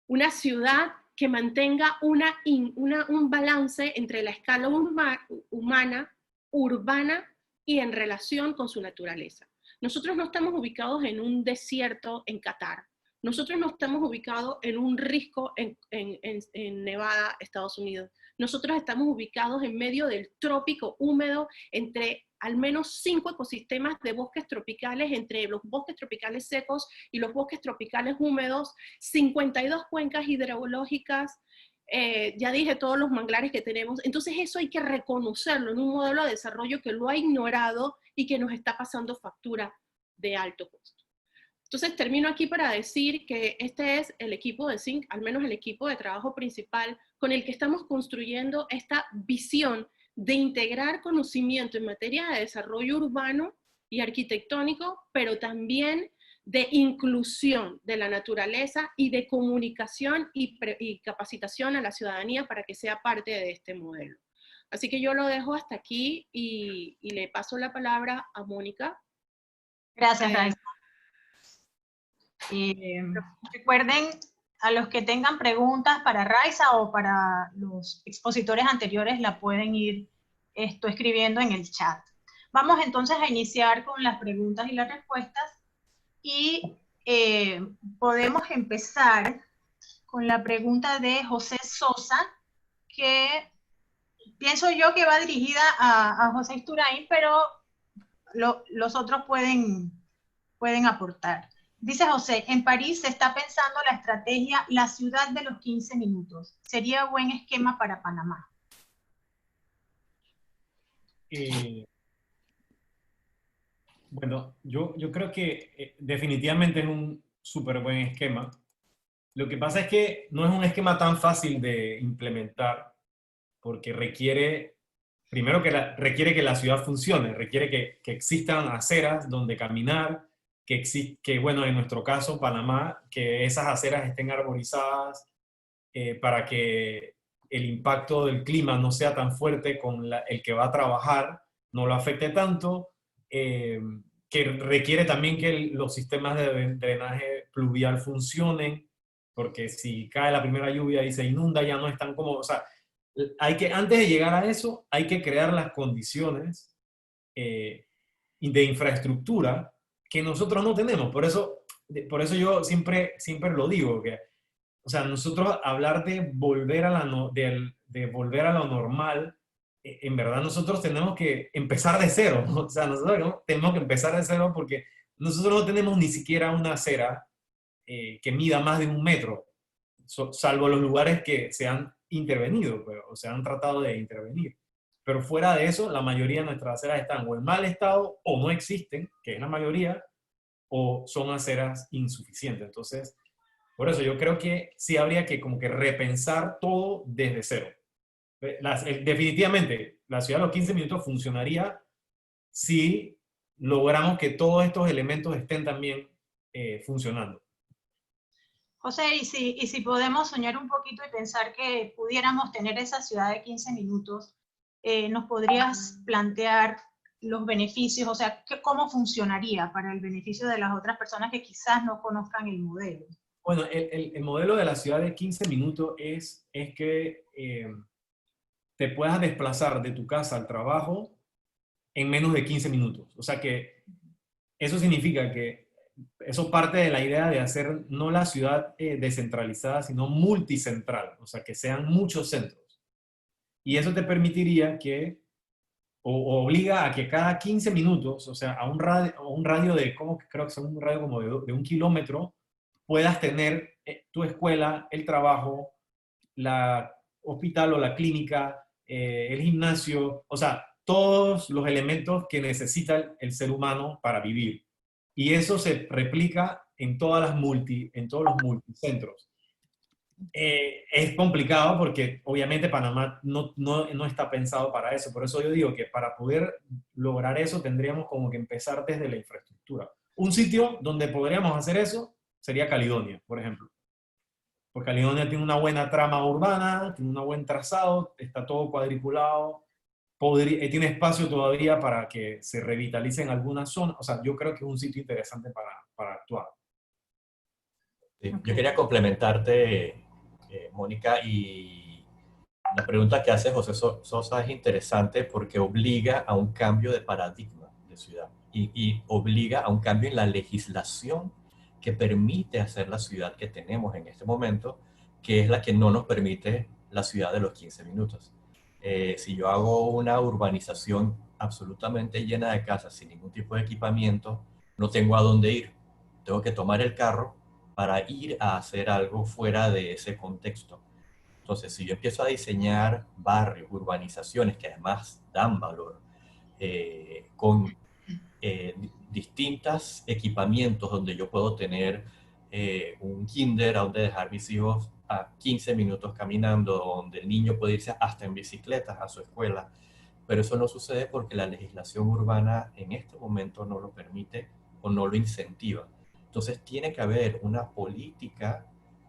Speaker 5: Una ciudad que mantenga un balance entre la escala humana, urbana y en relación con su naturaleza. Nosotros no estamos ubicados en un desierto en Qatar. Nosotros no estamos ubicados en un risco en Nevada, Estados Unidos. Nosotros estamos ubicados en medio del trópico húmedo, entre al menos 5 ecosistemas de bosques tropicales, entre los bosques tropicales secos y los bosques tropicales húmedos, 52 cuencas hidrológicas, ya dije todos los manglares que tenemos. Entonces eso hay que reconocerlo en un modelo de desarrollo que lo ha ignorado y que nos está pasando factura de alto costo. Entonces termino aquí para decir que este es el equipo de Zinc, al menos el equipo de trabajo principal, con el que estamos construyendo esta visión de integrar conocimiento en materia de desarrollo urbano y arquitectónico, pero también de inclusión de la naturaleza y de comunicación y capacitación a la ciudadanía para que sea parte de este modelo. Así que yo lo dejo hasta aquí y le paso la palabra a Mónica.
Speaker 1: Gracias, Raiza. Recuerden, a los que tengan preguntas para Raiza o para los expositores anteriores, la pueden ir escribiendo en el chat. Vamos entonces a iniciar con las preguntas y las respuestas y podemos empezar con la pregunta de José Sosa, que pienso yo que va dirigida a José Isturain, pero los otros pueden aportar. Dice José, en París se está pensando la estrategia La ciudad de los 15 minutos. ¿Sería buen esquema para Panamá?
Speaker 4: Bueno, yo creo que definitivamente es un súper buen esquema. Lo que pasa es que no es un esquema tan fácil de implementar, porque requiere, primero requiere que la ciudad funcione, requiere que existan aceras donde caminar, que bueno, en nuestro caso, Panamá, que esas aceras estén arborizadas para que el impacto del clima no sea tan fuerte con el que va a trabajar, no lo afecte tanto, que requiere también que los sistemas de drenaje pluvial funcionen, porque si cae la primera lluvia y se inunda ya no es tan cómodo. O sea, antes de llegar a eso, hay que crear las condiciones de infraestructura que nosotros no tenemos. Por eso yo siempre lo digo, que, o sea, nosotros hablar de volver a de volver a lo normal, en verdad nosotros tenemos que empezar de cero, ¿no? O sea, nosotros tenemos que empezar de cero porque nosotros no tenemos ni siquiera una acera que mida más de 1 metro, salvo los lugares que se han intervenido, o se han tratado de intervenir. Pero fuera de eso, la mayoría de nuestras aceras están o en mal estado o no existen, que es la mayoría, o son aceras insuficientes. Entonces, por eso yo creo que sí habría que como que repensar todo desde cero. Definitivamente, la ciudad de los 15 minutos funcionaría si logramos que todos estos elementos estén también funcionando.
Speaker 1: José, y si podemos soñar un poquito y pensar que pudiéramos tener esa ciudad de 15 minutos, ¿nos podrías plantear los beneficios? O sea, ¿cómo funcionaría para el beneficio de las otras personas que quizás no conozcan el modelo?
Speaker 4: Bueno, el modelo de la ciudad de 15 minutos es que te puedas desplazar de tu casa al trabajo en menos de 15 minutos. O sea que eso significa que eso parte de la idea de hacer no la ciudad descentralizada, sino multicentral. O sea, que sean muchos centros. Y eso te permitiría que, o obliga a que cada 15 minutos, o sea, a un radio de, creo que son un radio como de 1 kilómetro, puedas tener tu escuela, el trabajo, la hospital o la clínica, el gimnasio, o sea, todos los elementos que necesita el ser humano para vivir. Y eso se replica en todos los multicentros. Es complicado porque obviamente Panamá no está pensado para eso. Por eso yo digo que para poder lograr eso tendríamos como que empezar desde la infraestructura. Un sitio donde podríamos hacer eso sería Caledonia, por ejemplo. Porque Caledonia tiene una buena trama urbana, tiene un buen trazado, está todo cuadriculado, tiene espacio todavía para que se revitalicen algunas zonas. O sea, yo creo que es un sitio interesante para actuar.
Speaker 3: Sí, yo quería complementarte, Mónica, y la pregunta que hace José Sosa es interesante porque obliga a un cambio de paradigma de ciudad y obliga a un cambio en la legislación que permite hacer la ciudad que tenemos en este momento, que es la que no nos permite la ciudad de los 15 minutos. Si yo hago una urbanización absolutamente llena de casas sin ningún tipo de equipamiento, no tengo a dónde ir. Tengo que tomar el carro para ir a hacer algo fuera de ese contexto. Entonces, si yo empiezo a diseñar barrios, urbanizaciones que además dan valor, con distintos equipamientos donde yo puedo tener un kinder a donde dejar mis hijos a 15 minutos caminando, donde el niño puede irse hasta en bicicletas a su escuela, pero eso no sucede porque la legislación urbana en este momento no lo permite o no lo incentiva. Entonces tiene que haber una política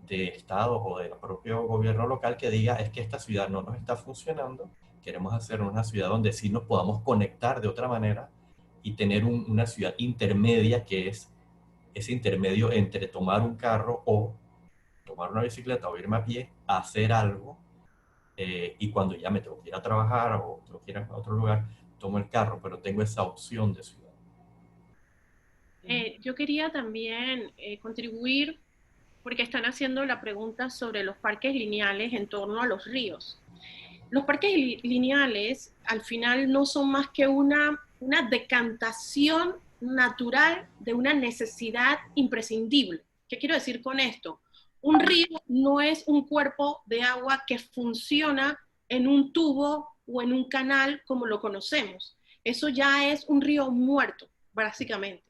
Speaker 3: de Estado o del propio gobierno local que diga, es que esta ciudad no nos está funcionando, queremos hacer una ciudad donde sí nos podamos conectar de otra manera y tener una ciudad intermedia, que es ese intermedio entre tomar un carro o tomar una bicicleta o irme a pie a hacer algo, y cuando ya me tengo que ir a trabajar o tengo que ir a otro lugar, tomo el carro, pero tengo esa opción de ciudad.
Speaker 5: Yo quería también contribuir, porque están haciendo la pregunta sobre los parques lineales en torno a los ríos. Los parques lineales al final no son más que una decantación natural de una necesidad imprescindible. ¿Qué quiero decir con esto? Un río no es un cuerpo de agua que funciona en un tubo o en un canal como lo conocemos. Eso ya es un río muerto, básicamente.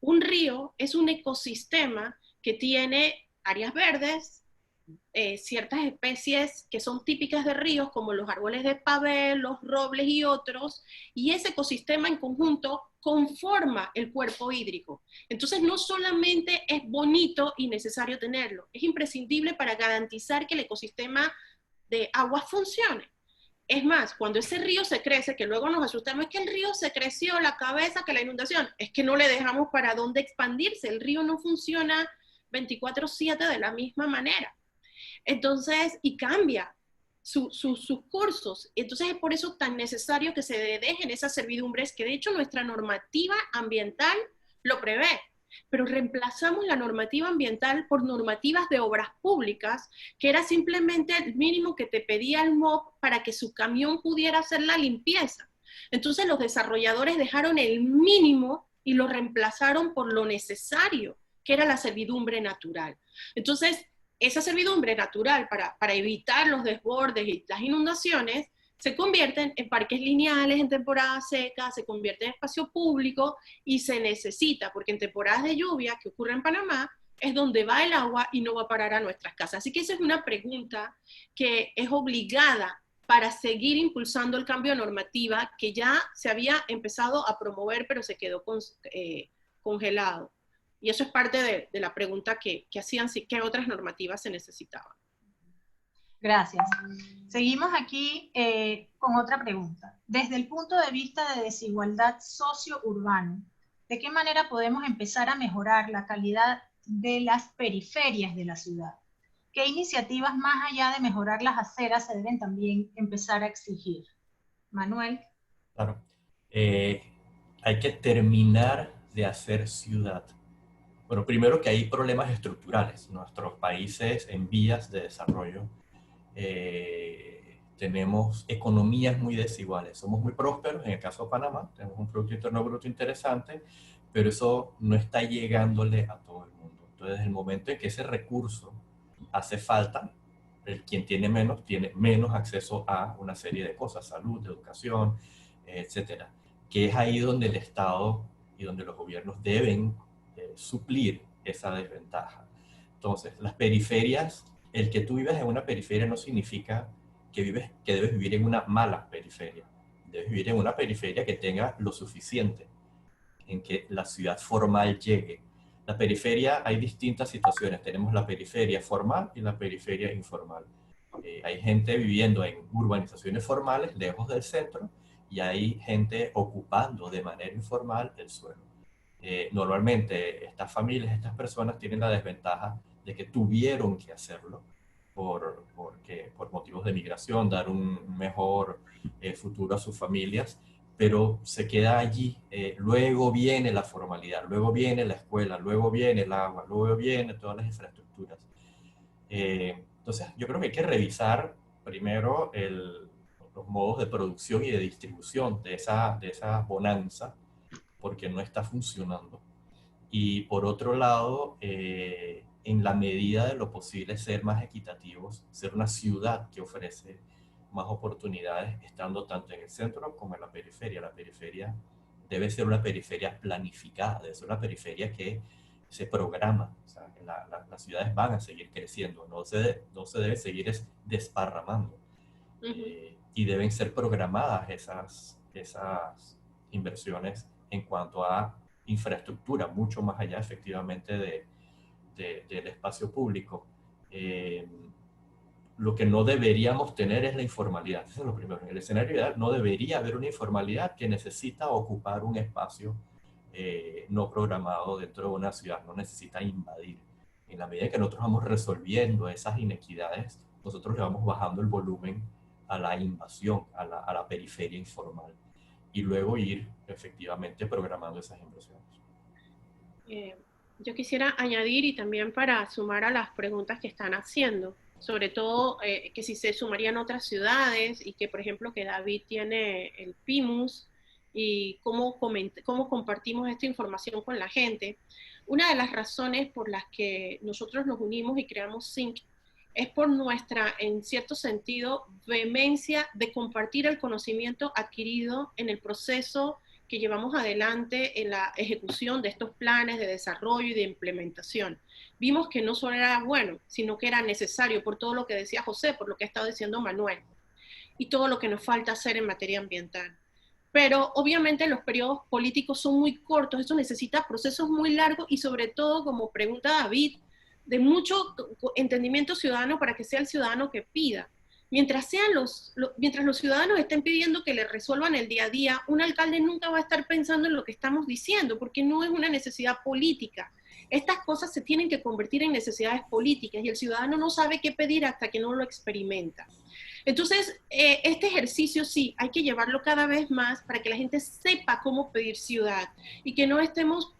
Speaker 5: Un río es un ecosistema que tiene áreas verdes, ciertas especies que son típicas de ríos, como los árboles de pabé, los robles y otros, y ese ecosistema en conjunto conforma el cuerpo hídrico. Entonces no solamente es bonito y necesario tenerlo, es imprescindible para garantizar que el ecosistema de agua funcione. Es más, cuando ese río se crece, que luego nos asustamos, es que el río se creció la cabeza, que la inundación, es que no le dejamos para dónde expandirse, el río no funciona 24/7 de la misma manera. Entonces, y cambia sus cursos. Entonces es por eso tan necesario que se dejen esas servidumbres, que de hecho nuestra normativa ambiental lo prevé. Pero reemplazamos la normativa ambiental por normativas de obras públicas, que era simplemente el mínimo que te pedía el MOP para que su camión pudiera hacer la limpieza. Entonces los desarrolladores dejaron el mínimo y lo reemplazaron por lo necesario, que era la servidumbre natural. Entonces, esa servidumbre natural para evitar los desbordes y las inundaciones se convierten en parques lineales en temporada seca, se convierte en espacio público y se necesita, porque en temporadas de lluvia, que ocurre en Panamá, es donde va el agua y no va a parar a nuestras casas. Así que esa es una pregunta que es obligada para seguir impulsando el cambio de normativa que ya se había empezado a promover, pero se quedó congelado. Y eso es parte de la pregunta que hacían, qué otras normativas se necesitaban.
Speaker 1: Gracias. Seguimos aquí con otra pregunta. Desde el punto de vista de desigualdad socio-urbano, ¿de qué manera podemos empezar a mejorar la calidad de las periferias de la ciudad? ¿Qué iniciativas más allá de mejorar las aceras se deben también empezar a exigir? Manuel.
Speaker 3: Claro. Hay que terminar de hacer ciudad. Bueno, primero que hay problemas estructurales. Nuestros países en vías de desarrollo tenemos economías muy desiguales. Somos muy prósperos, en el caso de Panamá, tenemos un Producto Interno Bruto interesante, pero eso no está llegándole a todo el mundo. Entonces, desde el momento en que ese recurso hace falta, quien tiene menos acceso a una serie de cosas, salud, educación, etcétera, que es ahí donde el Estado y donde los gobiernos deben suplir esa desventaja. Entonces, las periferias, el que tú vivas en una periferia no significa que debes vivir en una mala periferia. Debes vivir en una periferia que tenga lo suficiente, en que la ciudad formal llegue. La periferia, hay distintas situaciones. Tenemos la periferia formal y la periferia informal. Hay gente viviendo en urbanizaciones formales, lejos del centro, y hay gente ocupando de manera informal el suelo. Normalmente estas familias, estas personas tienen la desventaja de que tuvieron que hacerlo por motivos de migración, dar un mejor futuro a sus familias, pero se queda allí. Luego viene la formalidad, luego viene la escuela, luego viene el agua, luego vienen todas las infraestructuras. Entonces, yo creo que hay que revisar primero los modos de producción y de distribución de esa bonanza, porque no está funcionando. Y por otro lado, en la medida de lo posible, ser más equitativos, ser una ciudad que ofrece más oportunidades, estando tanto en el centro como en la periferia. La periferia debe ser una periferia planificada, debe ser una periferia que se programa. O sea, las ciudades van a seguir creciendo, no se debe seguir desparramando. Y deben ser programadas esas inversiones en cuanto a infraestructura, mucho más allá efectivamente del espacio público. Lo que no deberíamos tener es la informalidad. Eso es lo primero. En el escenario ideal no debería haber una informalidad que necesita ocupar un espacio no programado dentro de una ciudad, no necesita invadir. En la medida que nosotros vamos resolviendo esas inequidades, nosotros le vamos bajando el volumen a la invasión, a la periferia informal, y luego ir efectivamente programando esas inversiones.
Speaker 5: Yo quisiera añadir, y también para sumar a las preguntas que están haciendo, sobre todo que si se sumarían otras ciudades, y que por ejemplo que David tiene el PIMUS, y cómo compartimos esta información con la gente. Una de las razones por las que nosotros nos unimos y creamos SYNC es por nuestra, en cierto sentido, vehemencia de compartir el conocimiento adquirido en el proceso que llevamos adelante en la ejecución de estos planes de desarrollo y de implementación. Vimos que no solo era bueno, sino que era necesario por todo lo que decía José, por lo que ha estado diciendo Manuel, y todo lo que nos falta hacer en materia ambiental. Pero obviamente los periodos políticos son muy cortos, esto necesita procesos muy largos y sobre todo, como pregunta David, de mucho entendimiento ciudadano para que sea el ciudadano que pida. Mientras mientras los ciudadanos estén pidiendo que le resuelvan el día a día, un alcalde nunca va a estar pensando en lo que estamos diciendo, porque no es una necesidad política. Estas cosas se tienen que convertir en necesidades políticas y el ciudadano no sabe qué pedir hasta que no lo experimenta. Entonces, este ejercicio sí, hay que llevarlo cada vez más para que la gente sepa cómo pedir ciudad y que no estemos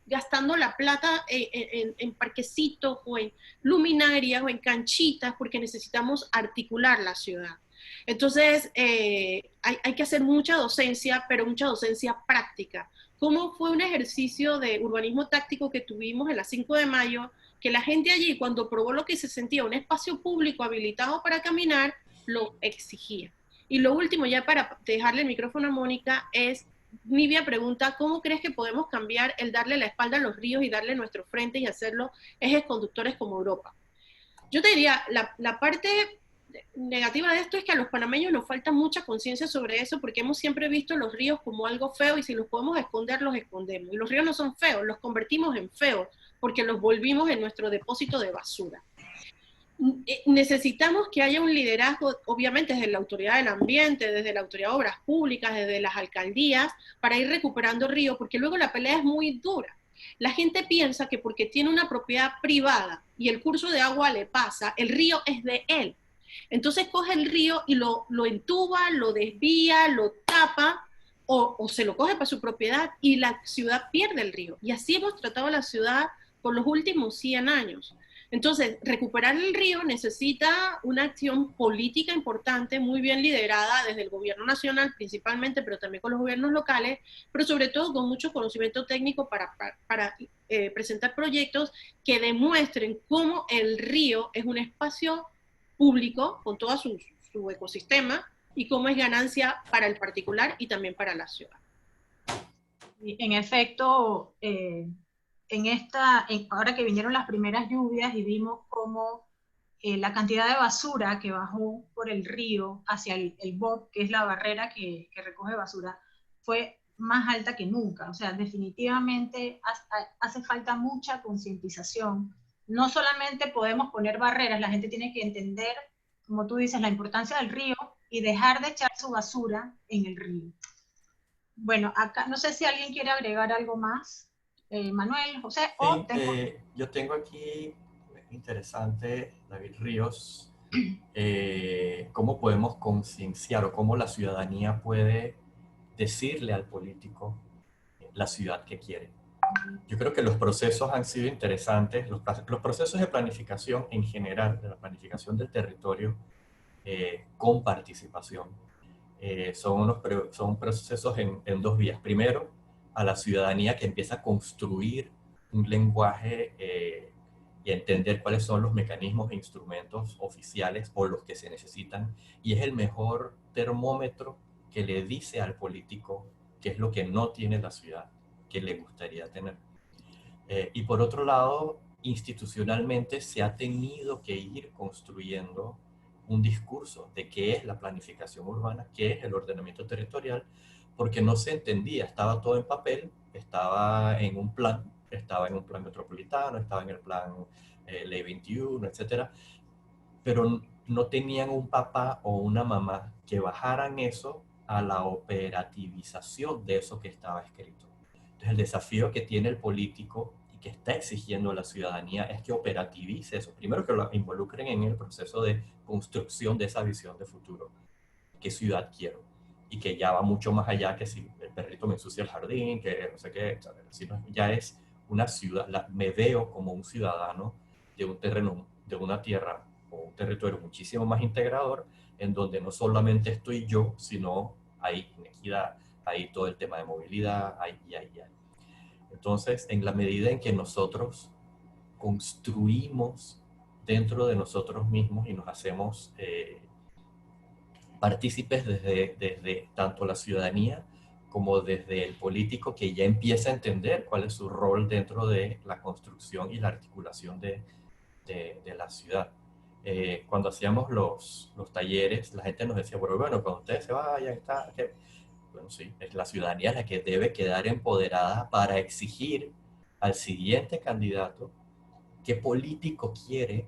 Speaker 5: gastando la plata en parquecitos o en luminarias o en canchitas porque necesitamos articular la ciudad. Entonces, hay que hacer mucha docencia, pero mucha docencia práctica. Como fue un ejercicio de urbanismo táctico que tuvimos en la 5 de mayo, que la gente allí, cuando probó lo que se sentía un espacio público habilitado para caminar, lo exigía. Y lo último, ya para dejarle el micrófono a Mónica, es, Nivia pregunta, ¿cómo crees que podemos cambiar el darle la espalda a los ríos y darle nuestro frente y hacerlo ejes conductores como Europa? Yo te diría, la parte negativa de esto es que a los panameños nos falta mucha conciencia sobre eso porque hemos siempre visto los ríos como algo feo y si los podemos esconder, los escondemos. Y los ríos no son feos, los convertimos en feos porque los volvimos en nuestro depósito de basura. Necesitamos que haya un liderazgo, obviamente desde la autoridad del ambiente, desde la autoridad de obras públicas, desde las alcaldías, para ir recuperando ríos, porque luego la pelea es muy dura. La gente piensa que porque tiene una propiedad privada y el curso de agua le pasa, el río es de él. Entonces coge el río y lo entuba, lo desvía, lo tapa, o se lo coge para su propiedad y la ciudad pierde el río. Y así hemos tratado a la ciudad por los últimos 100 años. Entonces, recuperar el río necesita una acción política importante, muy bien liderada desde el gobierno nacional principalmente, pero también con los gobiernos locales, pero sobre todo con mucho conocimiento técnico para presentar proyectos que demuestren cómo el río es un espacio público con todo su ecosistema y cómo es ganancia para el particular y también para la ciudad.
Speaker 1: En efecto, ahora que vinieron las primeras lluvias y vimos cómo la cantidad de basura que bajó por el río hacia el BOP, que es la barrera que recoge basura, fue más alta que nunca. O sea, definitivamente hace falta mucha concientización. No solamente podemos poner barreras, la gente tiene que entender, como tú dices, la importancia del río y dejar de echar su basura en el río. Bueno, acá no sé si alguien quiere agregar algo más. Manuel, José, o tengo...
Speaker 3: Yo tengo aquí, interesante, David Ríos, cómo podemos concienciar o cómo la ciudadanía puede decirle al político la ciudad que quiere. Yo creo que los procesos han sido interesantes, los procesos de planificación en general, de la planificación del territorio con participación, son procesos en dos vías. Primero, a la ciudadanía que empieza a construir un lenguaje y a entender cuáles son los mecanismos e instrumentos oficiales o los que se necesitan, y es el mejor termómetro que le dice al político qué es lo que no tiene la ciudad, que le gustaría tener. Y por otro lado, institucionalmente se ha tenido que ir construyendo un discurso de qué es la planificación urbana, qué es el ordenamiento territorial, porque no se entendía, estaba todo en papel, estaba en un plan metropolitano, estaba en el plan Ley 21, etcétera, pero no tenían un papá o una mamá que bajaran eso a la operativización de eso que estaba escrito. Entonces el desafío que tiene el político y que está exigiendo a la ciudadanía es que operativice eso. Primero que lo involucren en el proceso de construcción de esa visión de futuro. ¿Qué ciudad quiero? Y que ya va mucho más allá que si el perrito me ensucia el jardín, que no sé qué, sino ya es una ciudad, me veo como un ciudadano de un terreno, de una tierra o un territorio muchísimo más integrador, en donde no solamente estoy yo, sino hay inequidad, hay todo el tema de movilidad, hay. Entonces, en la medida en que nosotros construimos dentro de nosotros mismos y nos hacemos partícipes desde tanto la ciudadanía como desde el político que ya empieza a entender cuál es su rol dentro de la construcción y la articulación de la ciudad. Cuando hacíamos los talleres, la gente nos decía, bueno, cuando ustedes se vayan, bueno, sí, es la ciudadanía la que debe quedar empoderada para exigir al siguiente candidato qué político quiere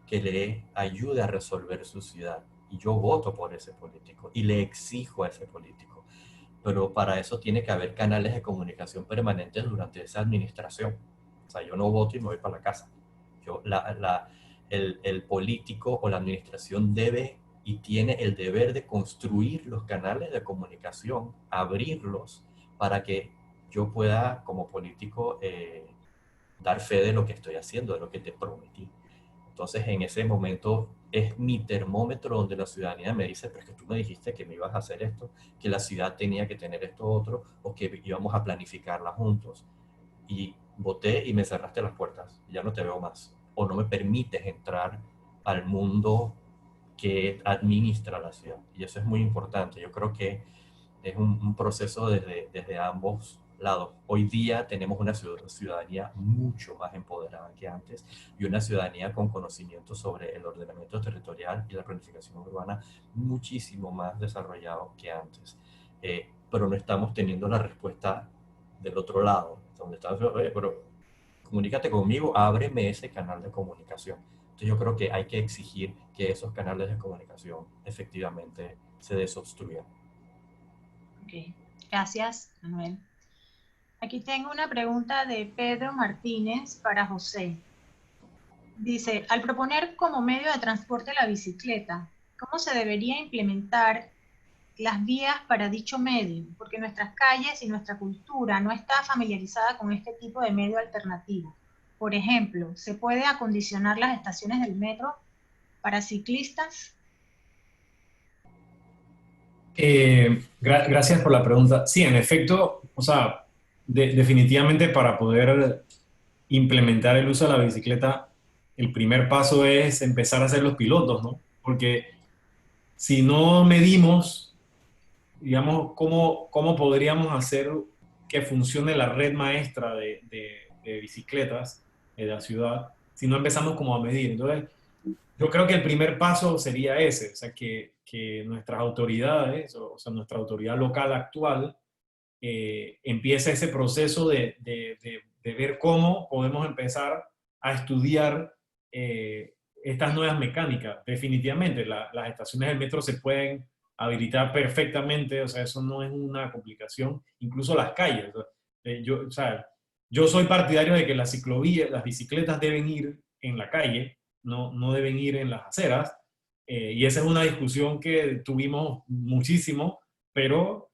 Speaker 3: que le ayude a resolver su ciudad y yo voto por ese político y le exijo a ese político. Pero para eso tiene que haber canales de comunicación permanentes durante esa administración. O sea, yo no voto y me voy para la casa. Yo, el político o la administración debe y tiene el deber de construir los canales de comunicación, abrirlos para que yo pueda, como político, dar fe de lo que estoy haciendo, de lo que te prometí. Entonces, en ese momento es mi termómetro donde la ciudadanía me dice, pero es que tú me dijiste que me ibas a hacer esto, que la ciudad tenía que tener esto otro, o que íbamos a planificarla juntos. Y voté y me cerraste las puertas, ya no te veo más. O no me permites entrar al mundo que administra la ciudad. Y eso es muy importante. Yo creo que es un proceso desde ambos lados. Hoy día tenemos una ciudadanía mucho más empoderada que antes y una ciudadanía con conocimiento sobre el ordenamiento territorial y la planificación urbana muchísimo más desarrollado que antes. Pero no estamos teniendo la respuesta del otro lado, donde estamos, pero comunícate conmigo, ábreme ese canal de comunicación. Entonces yo creo que hay que exigir que esos canales de comunicación efectivamente se desobstruyan.
Speaker 1: Ok, gracias, Manuel. Aquí tengo una pregunta de Pedro Martínez para José. Dice, al proponer como medio de transporte la bicicleta, ¿cómo se debería implementar las vías para dicho medio? Porque nuestras calles y nuestra cultura no está familiarizada con este tipo de medio alternativo. Por ejemplo, ¿se puede acondicionar las estaciones del metro para ciclistas?
Speaker 4: Gracias por la pregunta. Sí, en efecto, o sea, definitivamente para poder implementar el uso de la bicicleta, el primer paso es empezar a hacer los pilotos, ¿no? Porque si no medimos, digamos, cómo podríamos hacer que funcione la red maestra de bicicletas de la ciudad si no empezamos como a medir. Entonces, yo creo que el primer paso sería ese, o sea, que nuestras autoridades, o sea, nuestra autoridad local actual, empiece ese proceso de ver cómo podemos empezar a estudiar estas nuevas mecánicas. Definitivamente, las estaciones del metro se pueden habilitar perfectamente, o sea, eso no es una complicación, incluso las calles. O sea, yo soy partidario de que las ciclovías, las bicicletas deben ir en la calle, no deben ir en las aceras, y esa es una discusión que tuvimos muchísimo, pero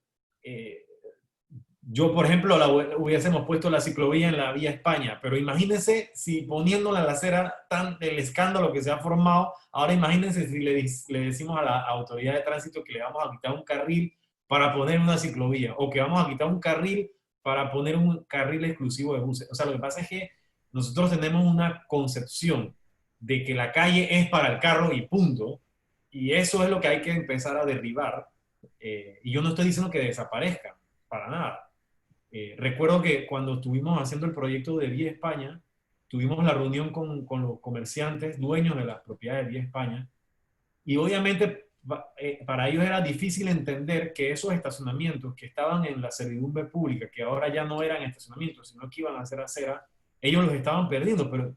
Speaker 4: yo, por ejemplo, hubiésemos puesto la ciclovía en la vía España, pero imagínense si poniéndola en la acera, el escándalo que se ha formado, ahora imagínense si le decimos a la autoridad de tránsito que le vamos a quitar un carril para poner una ciclovía, o que vamos a quitar un carril para poner un carril exclusivo de buses. O sea, lo que pasa es que nosotros tenemos una concepción de que la calle es para el carro y punto, y eso es lo que hay que empezar a derribar, y yo no estoy diciendo que desaparezca, para nada. Recuerdo que cuando estuvimos haciendo el proyecto de Vía España, tuvimos la reunión con los comerciantes, dueños de las propiedades de Vía España, y obviamente para ellos era difícil entender que esos estacionamientos que estaban en la servidumbre pública, que ahora ya no eran estacionamientos, sino que iban a ser acera, ellos los estaban perdiendo, pero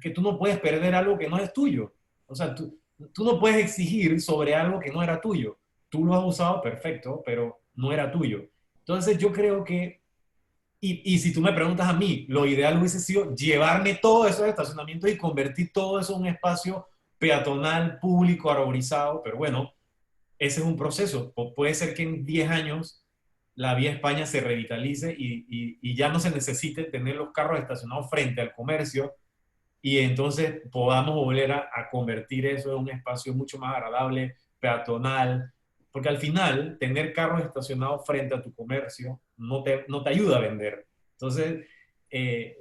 Speaker 4: que tú no puedes perder algo que no es tuyo. O sea, tú no puedes exigir sobre algo que no era tuyo. Tú lo has usado, perfecto, pero no era tuyo. Entonces yo creo que, y si tú me preguntas a mí, lo ideal hubiese sido llevarme todos esos estacionamientos y convertir todo eso en un espacio peatonal, público, arborizado, pero bueno, ese es un proceso. Puede ser que en 10 años la Vía España se revitalice y ya no se necesite tener los carros estacionados frente al comercio y entonces podamos volver a convertir eso en un espacio mucho más agradable, peatonal, porque al final tener carros estacionados frente a tu comercio no te ayuda a vender. Entonces,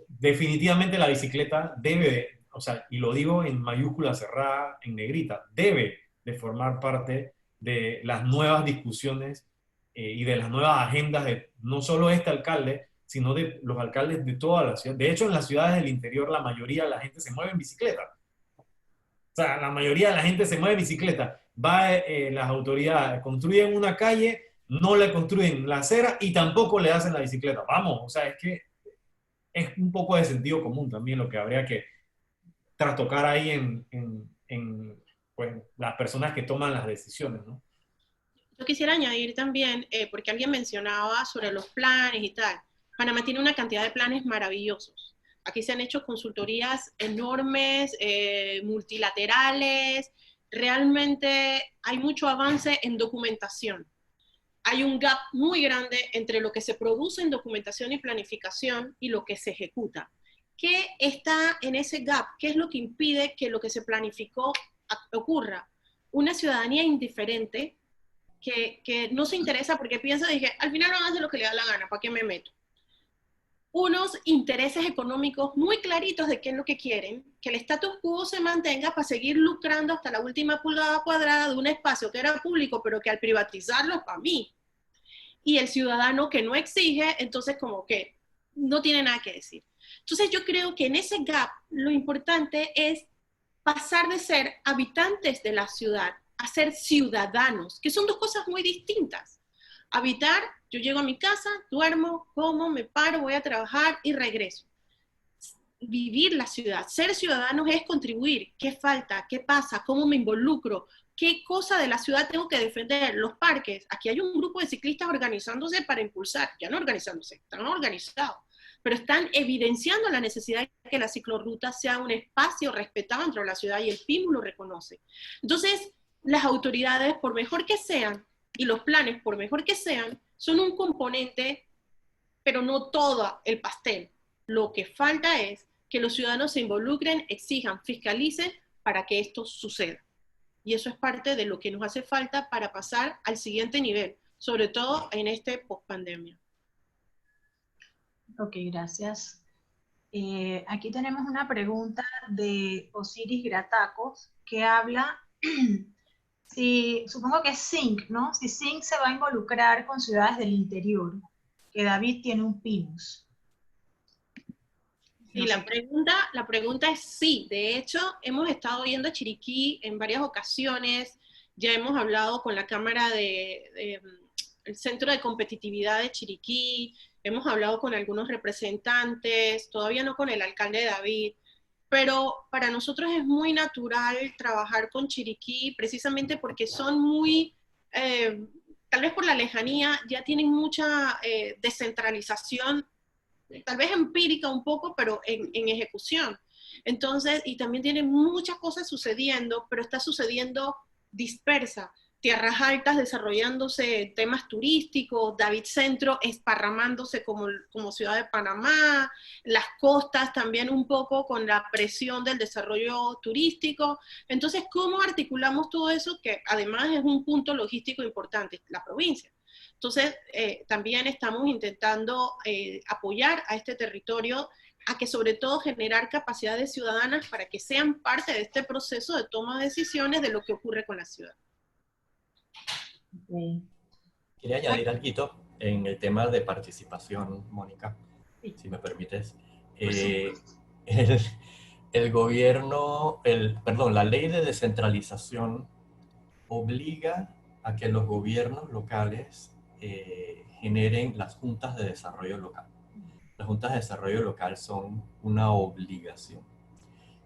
Speaker 4: definitivamente la bicicleta debe, o sea, y lo digo en mayúscula cerrada, en negrita, debe de formar parte de las nuevas discusiones y de las nuevas agendas de no solo este alcalde, sino de los alcaldes de toda la ciudad. De hecho, en las ciudades del interior, la mayoría de la gente se mueve en bicicleta. O sea, la mayoría de la gente se mueve en bicicleta. Las autoridades construyen una calle, no le construyen la acera y tampoco le hacen la bicicleta. Vamos, o sea, es que es un poco de sentido común también lo que habría que trastocar ahí pues, las personas que toman las decisiones, ¿no?
Speaker 5: Yo quisiera añadir también, porque alguien mencionaba sobre los planes y tal. Panamá tiene una cantidad de planes maravillosos. Aquí se han hecho consultorías enormes, multilaterales. Realmente hay mucho avance en documentación. Hay un gap muy grande entre lo que se produce en documentación y planificación y lo que se ejecuta. ¿Qué está en ese gap? ¿Qué es lo que impide que lo que se planificó ocurra? Una ciudadanía indiferente que no se interesa porque piensa, dije, al final van a hacer lo que le da la gana, ¿para qué me meto? Unos intereses económicos muy claritos de qué es lo que quieren, que el status quo se mantenga para seguir lucrando hasta la última pulgada cuadrada de un espacio que era público, pero que al privatizarlo es para mí. Y el ciudadano que no exige, entonces como que no tiene nada que decir. Entonces yo creo que en ese gap lo importante es pasar de ser habitantes de la ciudad a ser ciudadanos, que son dos cosas muy distintas. Habitar, yo llego a mi casa, duermo, como, me paro, voy a trabajar y regreso. Vivir la ciudad, ser ciudadanos es contribuir. ¿Qué falta? ¿Qué pasa? ¿Cómo me involucro? ¿Qué cosa de la ciudad tengo que defender? Los parques. Aquí hay un grupo de ciclistas organizándose para impulsar, ya no organizándose, están organizados, pero están evidenciando la necesidad de que la ciclorruta sea un espacio respetado dentro de la ciudad y el PIMU lo reconoce. Entonces, las autoridades, por mejor que sean, y los planes, por mejor que sean, son un componente, pero no todo el pastel. Lo que falta es que los ciudadanos se involucren, exijan, fiscalicen para que esto suceda. Y eso es parte de lo que nos hace falta para pasar al siguiente nivel, sobre todo en este post-pandemia.
Speaker 1: Ok, gracias. Aquí tenemos una pregunta de Osiris Gratacos que habla, supongo que es Zinc, ¿no? Si Zinc se va a involucrar con ciudades del interior, que David tiene un PIMUS.
Speaker 5: Sí, la pregunta es sí. De hecho, hemos estado yendo a Chiriquí en varias ocasiones, ya hemos hablado con la Cámara el Centro de Competitividad de Chiriquí, hemos hablado con algunos representantes, todavía no con el alcalde David, pero para nosotros es muy natural trabajar con Chiriquí precisamente porque son muy, tal vez por la lejanía, ya tienen mucha descentralización, tal vez empírica un poco, pero en ejecución. Entonces, y también tienen muchas cosas sucediendo, pero está sucediendo dispersa. Tierras Altas desarrollándose temas turísticos, David Centro esparramándose como ciudad de Panamá, las costas también un poco con la presión del desarrollo turístico. Entonces, ¿cómo articulamos todo eso? Que además es un punto logístico importante, la provincia. Entonces, también estamos intentando apoyar a este territorio a que sobre todo generar capacidades ciudadanas para que sean parte de este proceso de toma de decisiones de lo que ocurre con la ciudad.
Speaker 1: Okay.
Speaker 3: Quería añadir algo en el tema de participación, Mónica, si me permites. El gobierno, la ley de descentralización obliga a que los gobiernos locales generen las juntas de desarrollo local. Las juntas de desarrollo local son una obligación.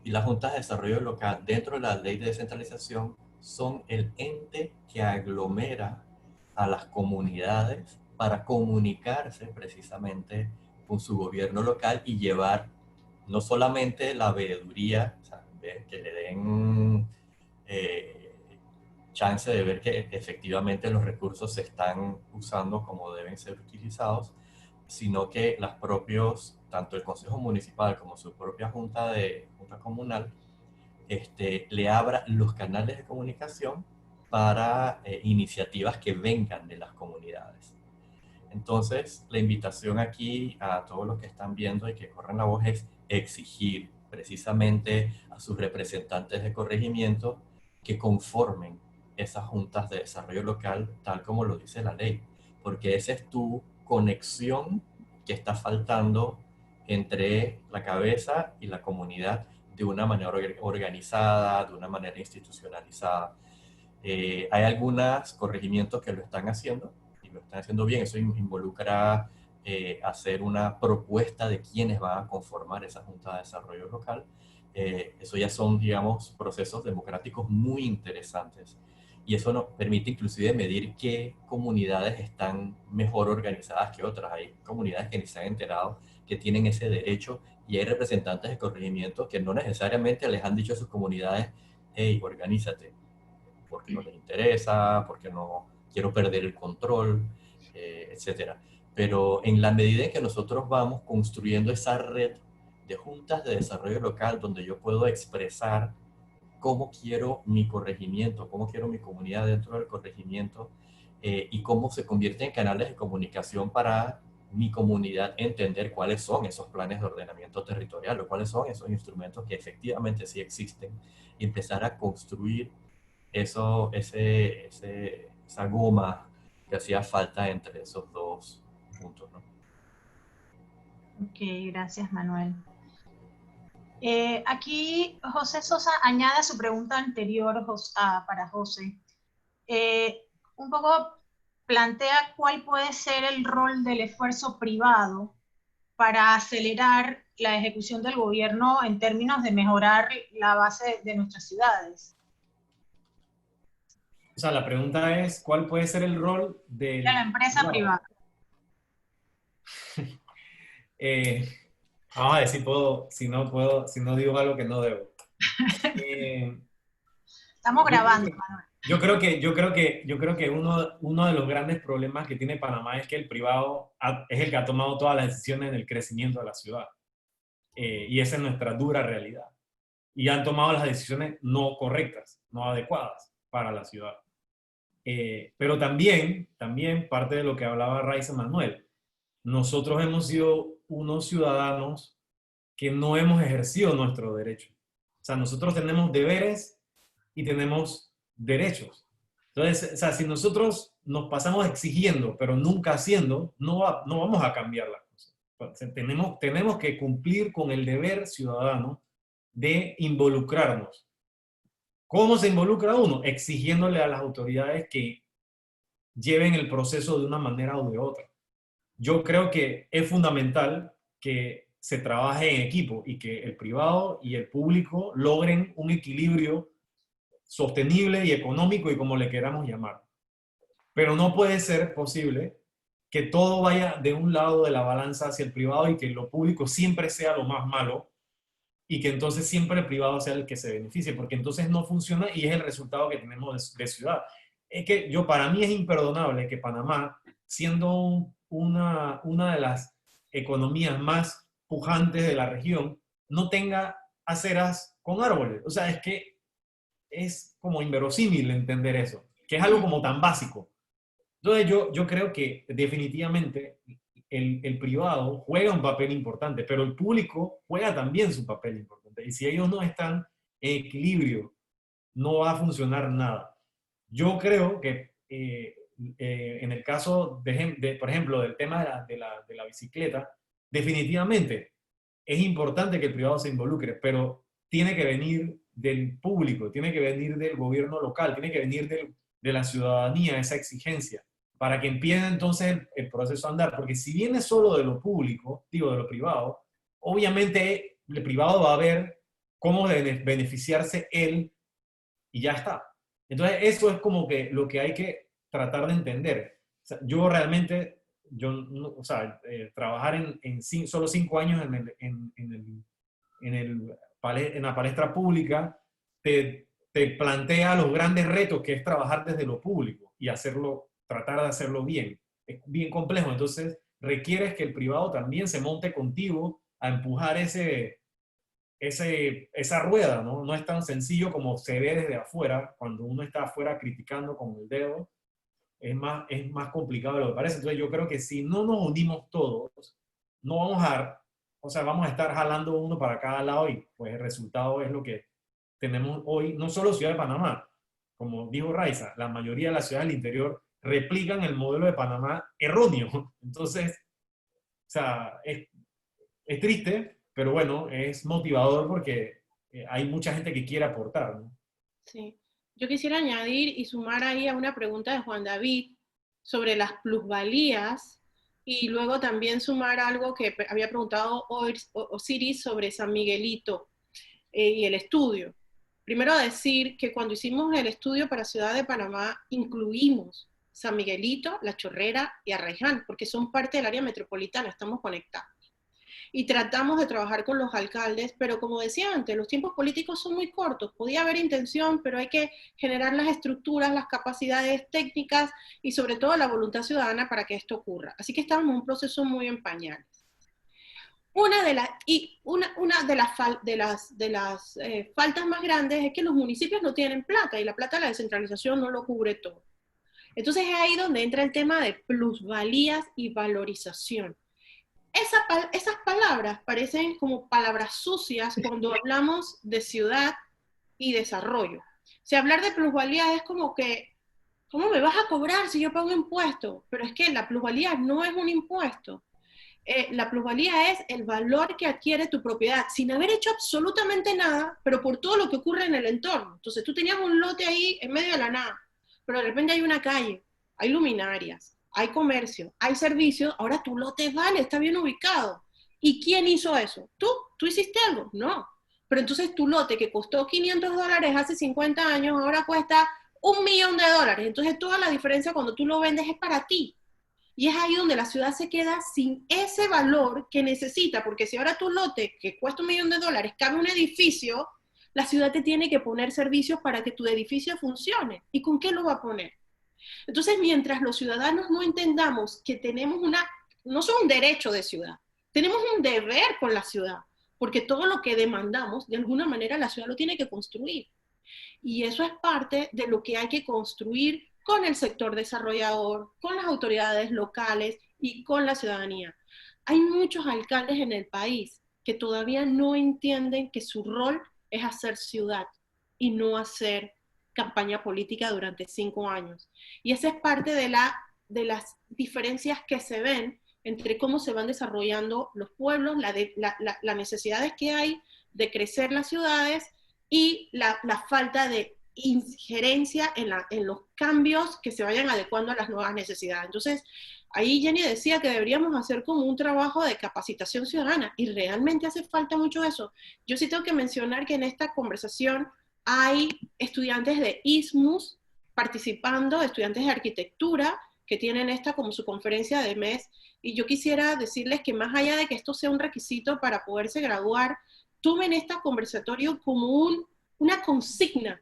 Speaker 3: Y las juntas de desarrollo local, dentro de la ley de descentralización, son el ente que aglomera a las comunidades para comunicarse precisamente con su gobierno local y llevar no solamente la veeduría, o sea, que le den chance de ver que efectivamente los recursos se están usando como deben ser utilizados, sino que los propios, tanto el Consejo Municipal como su propia Junta Comunal, le abra los canales de comunicación para iniciativas que vengan de las comunidades. Entonces, la invitación aquí a todos los que están viendo y que corren la voz es exigir precisamente a sus representantes de corregimiento que conformen esas juntas de desarrollo local tal como lo dice la ley, porque esa es tu conexión que está faltando entre la cabeza y la comunidad de una manera organizada, de una manera institucionalizada. Hay algunos corregimientos que lo están haciendo y lo están haciendo bien. Eso involucra hacer una propuesta de quiénes van a conformar esa Junta de Desarrollo Local. eso ya son, digamos, procesos democráticos muy interesantes. Y eso nos permite inclusive medir qué comunidades están mejor organizadas que otras. Hay comunidades que ni se han enterado que tienen ese derecho y hay representantes de corregimientos que no necesariamente les han dicho a sus comunidades, hey, organízate, porque no les interesa, porque no quiero perder el control, etcétera. Pero en la medida en que nosotros vamos construyendo esa red de juntas de desarrollo local donde yo puedo expresar cómo quiero mi corregimiento, cómo quiero mi comunidad dentro del corregimiento y cómo se convierte en canales de comunicación para mi comunidad entender cuáles son esos planes de ordenamiento territorial o cuáles son esos instrumentos que efectivamente sí existen y empezar a construir esa goma que hacía falta entre esos dos puntos, ¿no?
Speaker 1: Ok, gracias, Manuel. Aquí José Sosa añade a su pregunta anterior para José. Un poco plantea cuál puede ser el rol del esfuerzo privado para acelerar la ejecución del gobierno en términos de mejorar la base de nuestras ciudades.
Speaker 4: O sea, la pregunta es, ¿cuál puede ser el rol
Speaker 1: De la empresa privada.
Speaker 4: Vamos a ver si no digo algo que no debo.
Speaker 1: Estamos grabando, Manuel.
Speaker 4: Yo creo que uno de los grandes problemas que tiene Panamá es que el privado es el que ha tomado todas las decisiones en el crecimiento de la ciudad. Y esa es nuestra dura realidad. Y han tomado las decisiones no correctas, no adecuadas para la ciudad. Pero también parte de lo que hablaba Raiza Manuel, nosotros hemos sido unos ciudadanos que no hemos ejercido nuestro derecho. O sea, nosotros tenemos deberes y tenemos derechos. Entonces, o sea, si nosotros nos pasamos exigiendo, pero nunca haciendo, no vamos a cambiar las cosas. O sea, tenemos que cumplir con el deber ciudadano de involucrarnos. ¿Cómo se involucra uno? Exigiéndole a las autoridades que lleven el proceso de una manera o de otra. Yo creo que es fundamental que se trabaje en equipo y que el privado y el público logren un equilibrio sostenible y económico y como le queramos llamar. Pero no puede ser posible que todo vaya de un lado de la balanza hacia el privado y que lo público siempre sea lo más malo y que entonces siempre el privado sea el que se beneficie, porque entonces no funciona y es el resultado que tenemos de ciudad. Es que para mí es imperdonable que Panamá, siendo una de las economías más pujantes de la región, no tenga aceras con árboles. O sea, es que es como inverosímil entender eso, que es algo como tan básico. Entonces yo creo que definitivamente el privado juega un papel importante, pero el público juega también su papel importante. Y si ellos no están en equilibrio, no va a funcionar nada. Yo creo que en el caso, por ejemplo, del tema de la bicicleta, definitivamente es importante que el privado se involucre, pero tiene que venir del público, tiene que venir del gobierno local, tiene que venir de la ciudadanía esa exigencia, para que empiece entonces el proceso a andar, porque si viene solo de lo público, digo de lo privado, obviamente el privado va a ver cómo beneficiarse él y ya está. Entonces eso es como que lo que hay que tratar de entender. O sea, yo realmente, trabajar solo 5 años en la palestra pública te plantea los grandes retos que es trabajar desde lo público y tratar de hacerlo bien. Es bien complejo, entonces requieres que el privado también se monte contigo a empujar esa rueda, ¿no? No es tan sencillo como se ve desde afuera, cuando uno está afuera criticando con el dedo, es más complicado de lo que parece. Entonces yo creo que si no nos unimos todos, no vamos a estar jalando uno para cada lado y pues el resultado es lo que tenemos hoy, no solo Ciudad de Panamá, como dijo Raiza, la mayoría de las ciudades del interior replican el modelo de Panamá erróneo. Entonces, o sea, es triste, pero bueno, es motivador porque hay mucha gente que quiere aportar, ¿no?
Speaker 5: Sí. Yo quisiera añadir y sumar ahí a una pregunta de Juan David sobre las plusvalías y luego también sumar algo que había preguntado Osiris sobre San Miguelito. y el estudio. Primero decir que cuando hicimos el estudio para Ciudad de Panamá, incluimos San Miguelito, La Chorrera y Arraiján, porque son parte del área metropolitana, estamos conectados. Y tratamos de trabajar con los alcaldes, pero como decía antes, los tiempos políticos son muy cortos, podía haber intención, pero hay que generar las estructuras, las capacidades técnicas y sobre todo la voluntad ciudadana para que esto ocurra. Así que estamos en un proceso muy en pañales. Una de las faltas más grandes es que los municipios no tienen plata y la plata de la descentralización no lo cubre todo. Entonces es ahí donde entra el tema de plusvalías y valorización. Esas palabras parecen como palabras sucias cuando hablamos de ciudad y desarrollo. O sea, hablar de plusvalía es como que, ¿cómo me vas a cobrar si yo pago impuestos? Pero es que la plusvalía no es un impuesto. La plusvalía es el valor que adquiere tu propiedad sin haber hecho absolutamente nada, pero por todo lo que ocurre en el entorno. Entonces tú tenías un lote ahí en medio de la nada, pero de repente hay una calle, hay luminarias, hay comercio, hay servicios, ahora tu lote vale, está bien ubicado. ¿Y quién hizo eso? ¿Tú? ¿Tú hiciste algo? No. Pero entonces tu lote que costó $500 hace 50 años, ahora cuesta $1.000.000. Entonces toda la diferencia cuando tú lo vendes es para ti. Y es ahí donde la ciudad se queda sin ese valor que necesita, porque si ahora tu lote que cuesta $1.000.000 cabe un edificio, la ciudad te tiene que poner servicios para que tu edificio funcione. ¿Y con qué lo va a poner? Entonces, mientras los ciudadanos no entendamos que tenemos no solo un derecho de ciudad, tenemos un deber con la ciudad, porque todo lo que demandamos, de alguna manera la ciudad lo tiene que construir. Y eso es parte de lo que hay que construir con el sector desarrollador, con las autoridades locales y con la ciudadanía. Hay muchos alcaldes en el país que todavía no entienden que su rol es hacer ciudad y no hacer campaña política durante 5 años. Y esa es parte de las diferencias que se ven entre cómo se van desarrollando los pueblos, las necesidades que hay de crecer las ciudades y la falta de injerencia en los cambios que se vayan adecuando a las nuevas necesidades. Entonces, ahí Jenny decía que deberíamos hacer como un trabajo de capacitación ciudadana y realmente hace falta mucho eso. Yo sí tengo que mencionar que en esta conversación hay estudiantes de ISMUS participando, estudiantes de arquitectura, que tienen esta como su conferencia de mes, y yo quisiera decirles que más allá de que esto sea un requisito para poderse graduar, tomen este conversatorio como una consigna,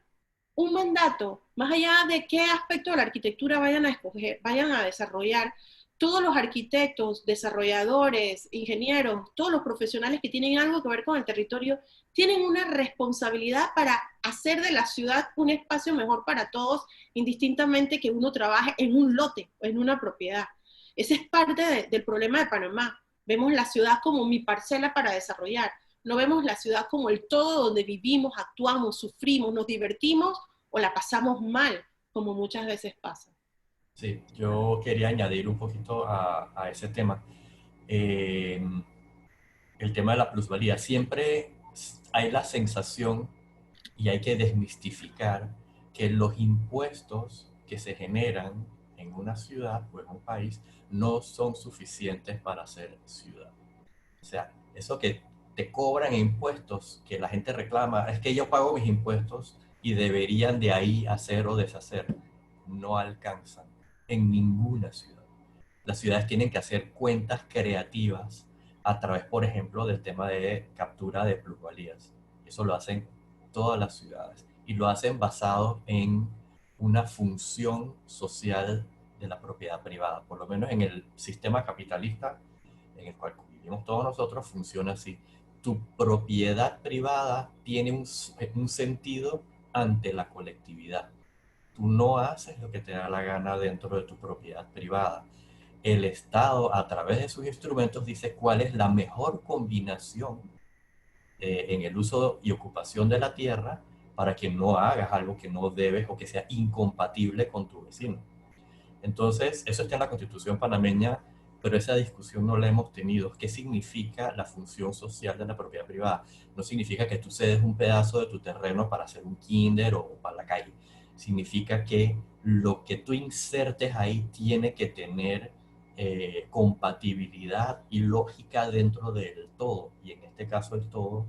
Speaker 5: un mandato, más allá de qué aspecto de la arquitectura vayan a escoger, vayan a desarrollar. Todos los arquitectos, desarrolladores, ingenieros, todos los profesionales que tienen algo que ver con el territorio, tienen una responsabilidad para hacer de la ciudad un espacio mejor para todos, indistintamente que uno trabaje en un lote o en una propiedad. Ese es parte del problema de Panamá. Vemos la ciudad como mi parcela para desarrollar. No vemos la ciudad como el todo donde vivimos, actuamos, sufrimos, nos divertimos o la pasamos mal, como muchas veces pasa.
Speaker 3: Sí, yo quería añadir un poquito a ese tema. El tema de la plusvalía. Siempre hay la sensación, y hay que desmistificar, que los impuestos que se generan en una ciudad o en un país no son suficientes para ser ciudad. O sea, eso que te cobran impuestos, que la gente reclama, es que yo pago mis impuestos y deberían de ahí hacer o deshacer, no alcanzan en ninguna ciudad. Las ciudades tienen que hacer cuentas creativas a través, por ejemplo, del tema de captura de plusvalías. Eso lo hacen todas las ciudades y lo hacen basado en una función social de la propiedad privada. Por lo menos en el sistema capitalista en el cual vivimos todos nosotros funciona así. Tu propiedad privada tiene un sentido ante la colectividad. Tú no haces lo que te da la gana dentro de tu propiedad privada. El Estado, a través de sus instrumentos, dice cuál es la mejor combinación en el uso y ocupación de la tierra para que no hagas algo que no debes o que sea incompatible con tu vecino. Entonces, eso está en la Constitución panameña, pero esa discusión no la hemos tenido. ¿Qué significa la función social de la propiedad privada? No significa que tú cedes un pedazo de tu terreno para hacer un kinder o para la calle. Significa que lo que tú insertes ahí tiene que tener compatibilidad y lógica dentro del todo, y en este caso el todo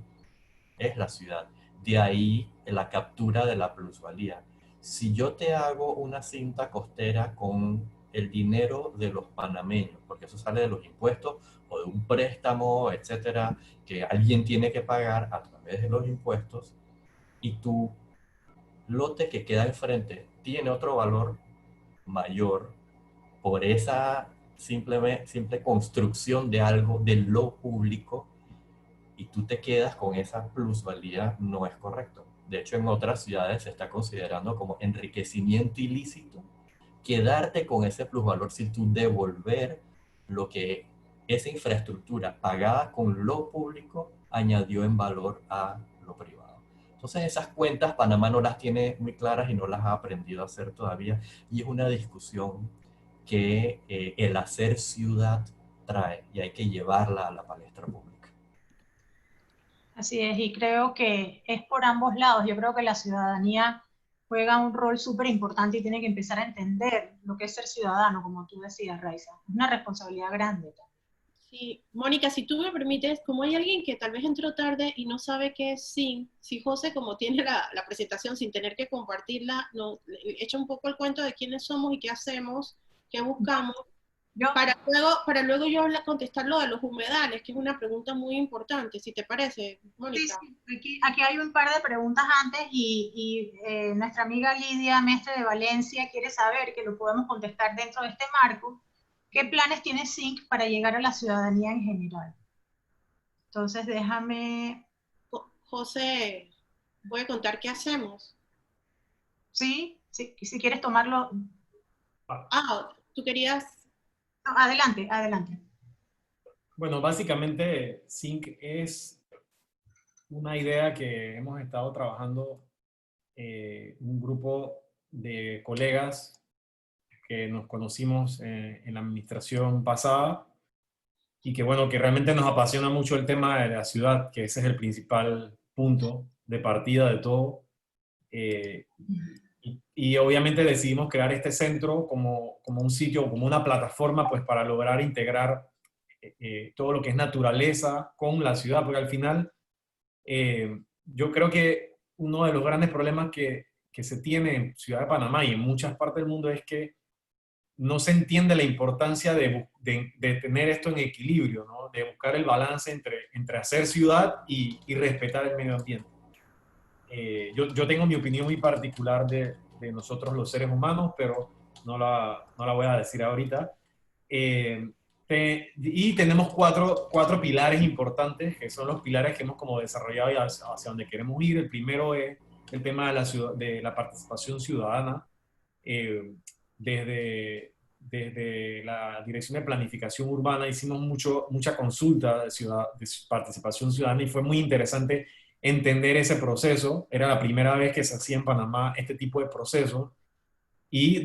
Speaker 3: es la ciudad. De ahí la captura de la plusvalía. Si yo te hago una cinta costera con el dinero de los panameños, porque eso sale de los impuestos o de un préstamo, etcétera, que alguien tiene que pagar a través de los impuestos, y tu lote que queda enfrente tiene otro valor mayor por esa simple construcción de algo de lo público, y tú te quedas con esa plusvalía, no es correcto. De hecho, en otras ciudades se está considerando como enriquecimiento ilícito quedarte con ese plusvalor sin tú devolver lo que esa infraestructura pagada con lo público añadió en valor a lo privado. Entonces esas cuentas Panamá no las tiene muy claras y no las ha aprendido a hacer todavía, y es una discusión que el hacer ciudad trae y hay que llevarla a la palestra pública.
Speaker 1: Así es, y creo que es por ambos lados. Yo creo que la ciudadanía juega un rol súper importante y tiene que empezar a entender lo que es ser ciudadano, como tú decías, Raiza. Es una responsabilidad grande.
Speaker 5: Sí, Mónica, si tú me permites, como hay alguien que tal vez entró tarde y no sabe qué es SYNC, si José, como tiene la presentación sin tener que compartirla, nos echa un poco el cuento de quiénes somos y qué hacemos, qué buscamos, para luego yo contestar lo de los humedales, que es una pregunta muy importante, si te parece, Mónica.
Speaker 1: Sí, aquí hay un par de preguntas antes y nuestra amiga Lidia Mestre de Valencia quiere saber, que lo podemos contestar dentro de este marco, ¿qué planes tiene SYNC para llegar a la ciudadanía en general? Entonces déjame...
Speaker 5: José, voy a contar qué hacemos.
Speaker 1: Sí, si quieres tomarlo...
Speaker 5: ¿Tú querías...?
Speaker 1: No, adelante, adelante.
Speaker 4: Bueno, básicamente SYNC es una idea que hemos estado trabajando un grupo de colegas que nos conocimos en la administración pasada, y que bueno, que realmente nos apasiona mucho el tema de la ciudad, que ese es el principal punto de partida de todo. Y obviamente decidimos crear este centro como un sitio, como una plataforma, pues para lograr integrar todo lo que es naturaleza con la ciudad, porque al final yo creo que uno de los grandes problemas que se tiene en Ciudad de Panamá y en muchas partes del mundo es que no se entiende la importancia de tener esto en equilibrio, ¿no? De buscar el balance entre hacer ciudad y respetar el medio ambiente. Yo tengo mi opinión muy particular de nosotros los seres humanos, pero no la voy a decir ahorita. Y tenemos cuatro pilares importantes, que son los pilares que hemos como desarrollado y hacia donde queremos ir. El primero es el tema de la participación ciudadana. Desde la Dirección de Planificación Urbana hicimos mucha consulta de participación ciudadana, y fue muy interesante entender ese proceso. Era la primera vez que se hacía en Panamá este tipo de proceso, y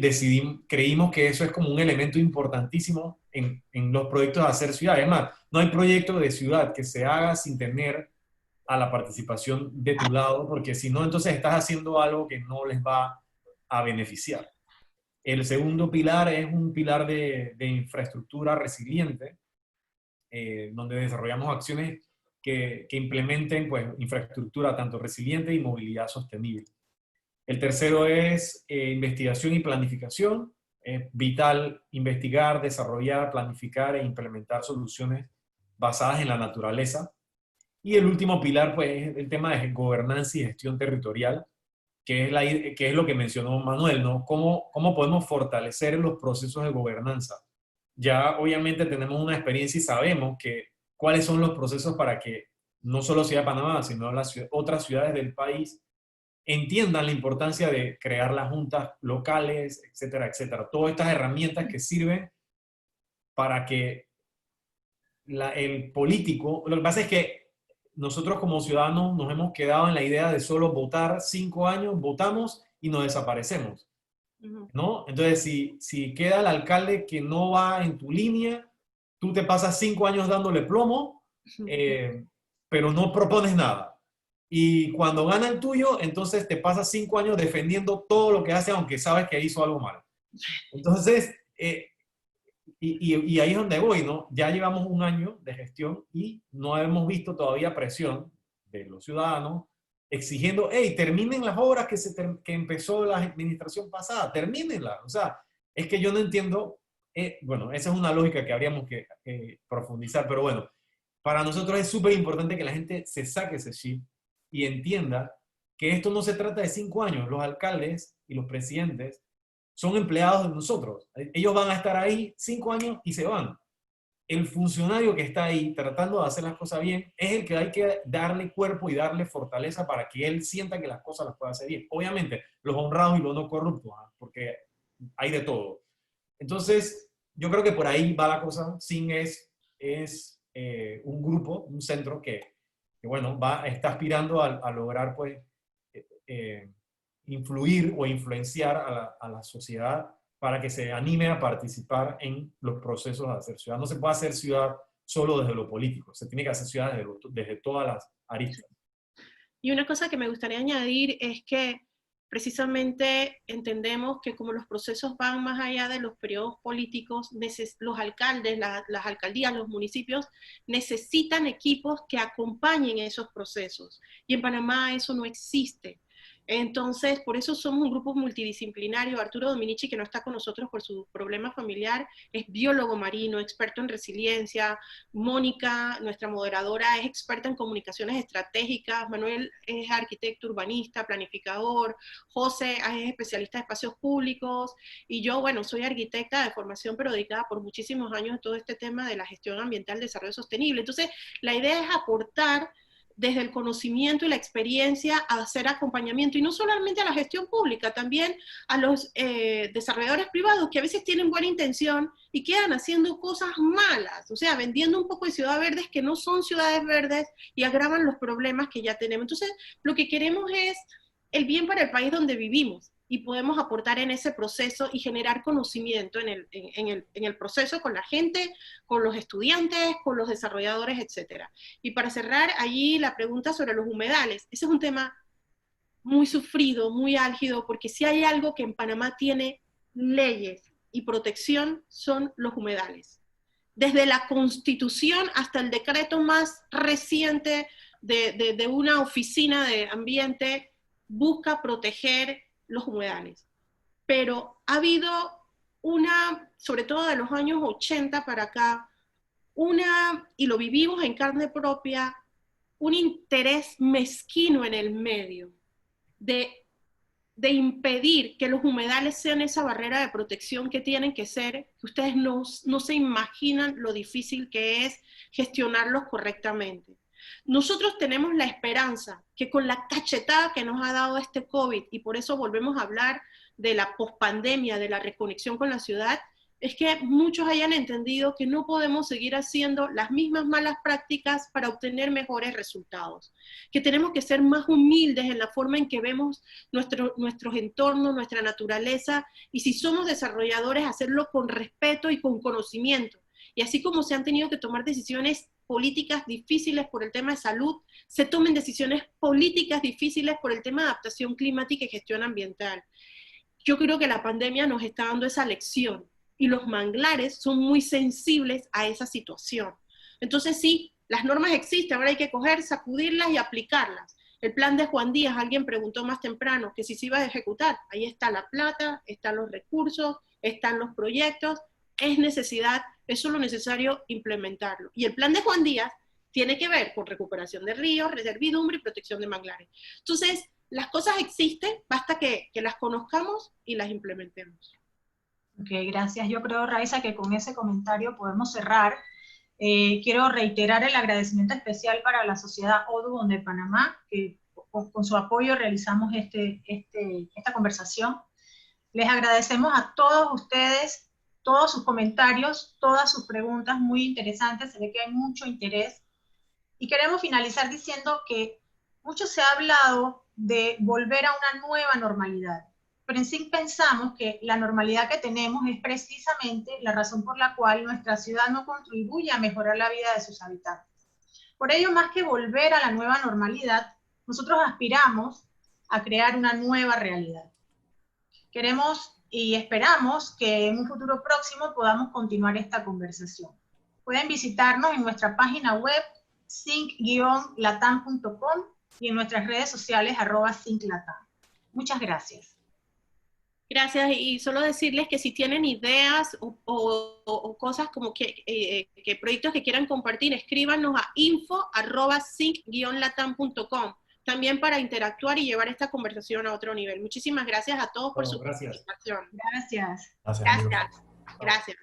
Speaker 4: creímos que eso es como un elemento importantísimo en los proyectos de hacer ciudad. Además, no hay proyecto de ciudad que se haga sin tener a la participación de tu lado, porque si no, entonces estás haciendo algo que no les va a beneficiar. El segundo pilar es un pilar de infraestructura resiliente, donde desarrollamos acciones que implementen pues, infraestructura tanto resiliente y movilidad sostenible. El tercero es investigación y planificación. Es vital investigar, desarrollar, planificar e implementar soluciones basadas en la naturaleza. Y el último pilar pues, es el tema de gobernanza y gestión territorial, que es lo que mencionó Manuel, ¿no? ¿Cómo podemos fortalecer los procesos de gobernanza? Ya obviamente tenemos una experiencia y sabemos cuáles son los procesos para que no solo Ciudad de Panamá, sino otras ciudades del país entiendan la importancia de crear las juntas locales, etcétera, etcétera. Todas estas herramientas que sirven para que el político... Lo que pasa es que nosotros como ciudadanos nos hemos quedado en la idea de solo votar 5 años, votamos y nos desaparecemos, ¿no? Entonces, si queda el alcalde que no va en tu línea, tú te pasas 5 años dándole plomo, pero no propones nada. Y cuando gana el tuyo, entonces te pasas 5 años defendiendo todo lo que hace, aunque sabes que hizo algo malo. Entonces, y ahí es donde voy, ¿no? Ya llevamos 1 año de gestión y no hemos visto todavía presión de los ciudadanos exigiendo, hey, terminen las obras que empezó la administración pasada, termínenlas. O sea, es que yo no entiendo, bueno, esa es una lógica que habríamos que profundizar, pero bueno, para nosotros es súper importante que la gente se saque ese chip y entienda que esto no se trata de 5 años. Los alcaldes y los presidentes son empleados de nosotros. Ellos van a estar ahí 5 años y se van. El funcionario que está ahí tratando de hacer las cosas bien es el que hay que darle cuerpo y darle fortaleza para que él sienta que las cosas las puede hacer bien. Obviamente, los honrados y los no corruptos, porque hay de todo. Entonces, yo creo que por ahí va la cosa. SIN es un grupo, un centro que bueno, está aspirando a lograr, pues, influir o influenciar a la sociedad para que se anime a participar en los procesos de hacer ciudad. No se puede hacer ciudad solo desde lo político, se tiene que hacer ciudad desde todas las aristas.
Speaker 5: Y una cosa que me gustaría añadir es que precisamente entendemos que como los procesos van más allá de los periodos políticos, los alcaldes, las alcaldías, los municipios necesitan equipos que acompañen esos procesos. Y en Panamá eso no existe. Entonces, por eso somos un grupo multidisciplinario. Arturo Dominici, que no está con nosotros por su problema familiar, es biólogo marino, experto en resiliencia. Mónica, nuestra moderadora, es experta en comunicaciones estratégicas. Manuel es arquitecto urbanista, planificador. José es especialista de espacios públicos. Y yo, bueno, soy arquitecta de formación, pero dedicada por muchísimos años a todo este tema de la gestión ambiental, desarrollo sostenible. Entonces, la idea es aportar desde el conocimiento y la experiencia a hacer acompañamiento, y no solamente a la gestión pública, también a los desarrolladores privados que a veces tienen buena intención y quedan haciendo cosas malas, o sea, vendiendo un poco de ciudades verdes que no son ciudades verdes y agravan los problemas que ya tenemos. Entonces, lo que queremos es el bien para el país donde vivimos, y podemos aportar en ese proceso y generar conocimiento en el proceso con la gente, con los estudiantes, con los desarrolladores, etc. Y para cerrar allí la pregunta sobre los humedales, ese es un tema muy sufrido, muy álgido, porque si hay algo que en Panamá tiene leyes y protección son los humedales. Desde la Constitución hasta el decreto más reciente de una oficina de ambiente busca proteger los humedales. Pero ha habido sobre todo de los años 80 para acá, y lo vivimos en carne propia, un interés mezquino en el medio de impedir que los humedales sean esa barrera de protección que tienen que ser, que ustedes no se imaginan lo difícil que es gestionarlos correctamente. Nosotros tenemos la esperanza que con la cachetada que nos ha dado este COVID, y por eso volvemos a hablar de la pospandemia, de la reconexión con la ciudad, es que muchos hayan entendido que no podemos seguir haciendo las mismas malas prácticas para obtener mejores resultados, que tenemos que ser más humildes en la forma en que vemos nuestros entornos, nuestra naturaleza, y si somos desarrolladores, hacerlo con respeto y con conocimiento. Y así como se han tenido que tomar decisiones políticas difíciles por el tema de salud, se tomen decisiones políticas difíciles por el tema de adaptación climática y gestión ambiental. Yo creo que la pandemia nos está dando esa lección, y los manglares son muy sensibles a esa situación. Entonces sí, las normas existen, ahora hay que coger, sacudirlas y aplicarlas. El plan de Juan Díaz, alguien preguntó más temprano que si se iba a ejecutar. Ahí está la plata, están los recursos, están los proyectos, es necesidad, es solo necesario implementarlo. Y el plan de Juan Díaz tiene que ver con recuperación de ríos, reservidumbre y protección de manglares. Entonces, las cosas existen, basta que las conozcamos y las implementemos.
Speaker 1: Ok, gracias. Yo creo, Raiza, que con ese comentario podemos cerrar. Quiero reiterar el agradecimiento especial para la Sociedad Audubon de Panamá, que con su apoyo realizamos esta conversación. Les agradecemos a todos ustedes, todos sus comentarios, todas sus preguntas muy interesantes, se ve que hay mucho interés. Y queremos finalizar diciendo que mucho se ha hablado de volver a una nueva normalidad, pero en sí pensamos que la normalidad que tenemos es precisamente la razón por la cual nuestra ciudad no contribuye a mejorar la vida de sus habitantes. Por ello, más que volver a la nueva normalidad, nosotros aspiramos a crear una nueva realidad. Queremos y esperamos que en un futuro próximo podamos continuar esta conversación. Pueden visitarnos en nuestra página web, sync-latam.com, y en nuestras redes sociales @synclatam. Muchas gracias.
Speaker 5: Gracias, y solo decirles que si tienen ideas o cosas como que proyectos que quieran compartir, escríbanos a info@sync-latam.com, también para interactuar y llevar esta conversación a otro nivel. Muchísimas gracias a todos por su participación.
Speaker 1: Gracias.
Speaker 3: Gracias, amigos.
Speaker 5: Gracias.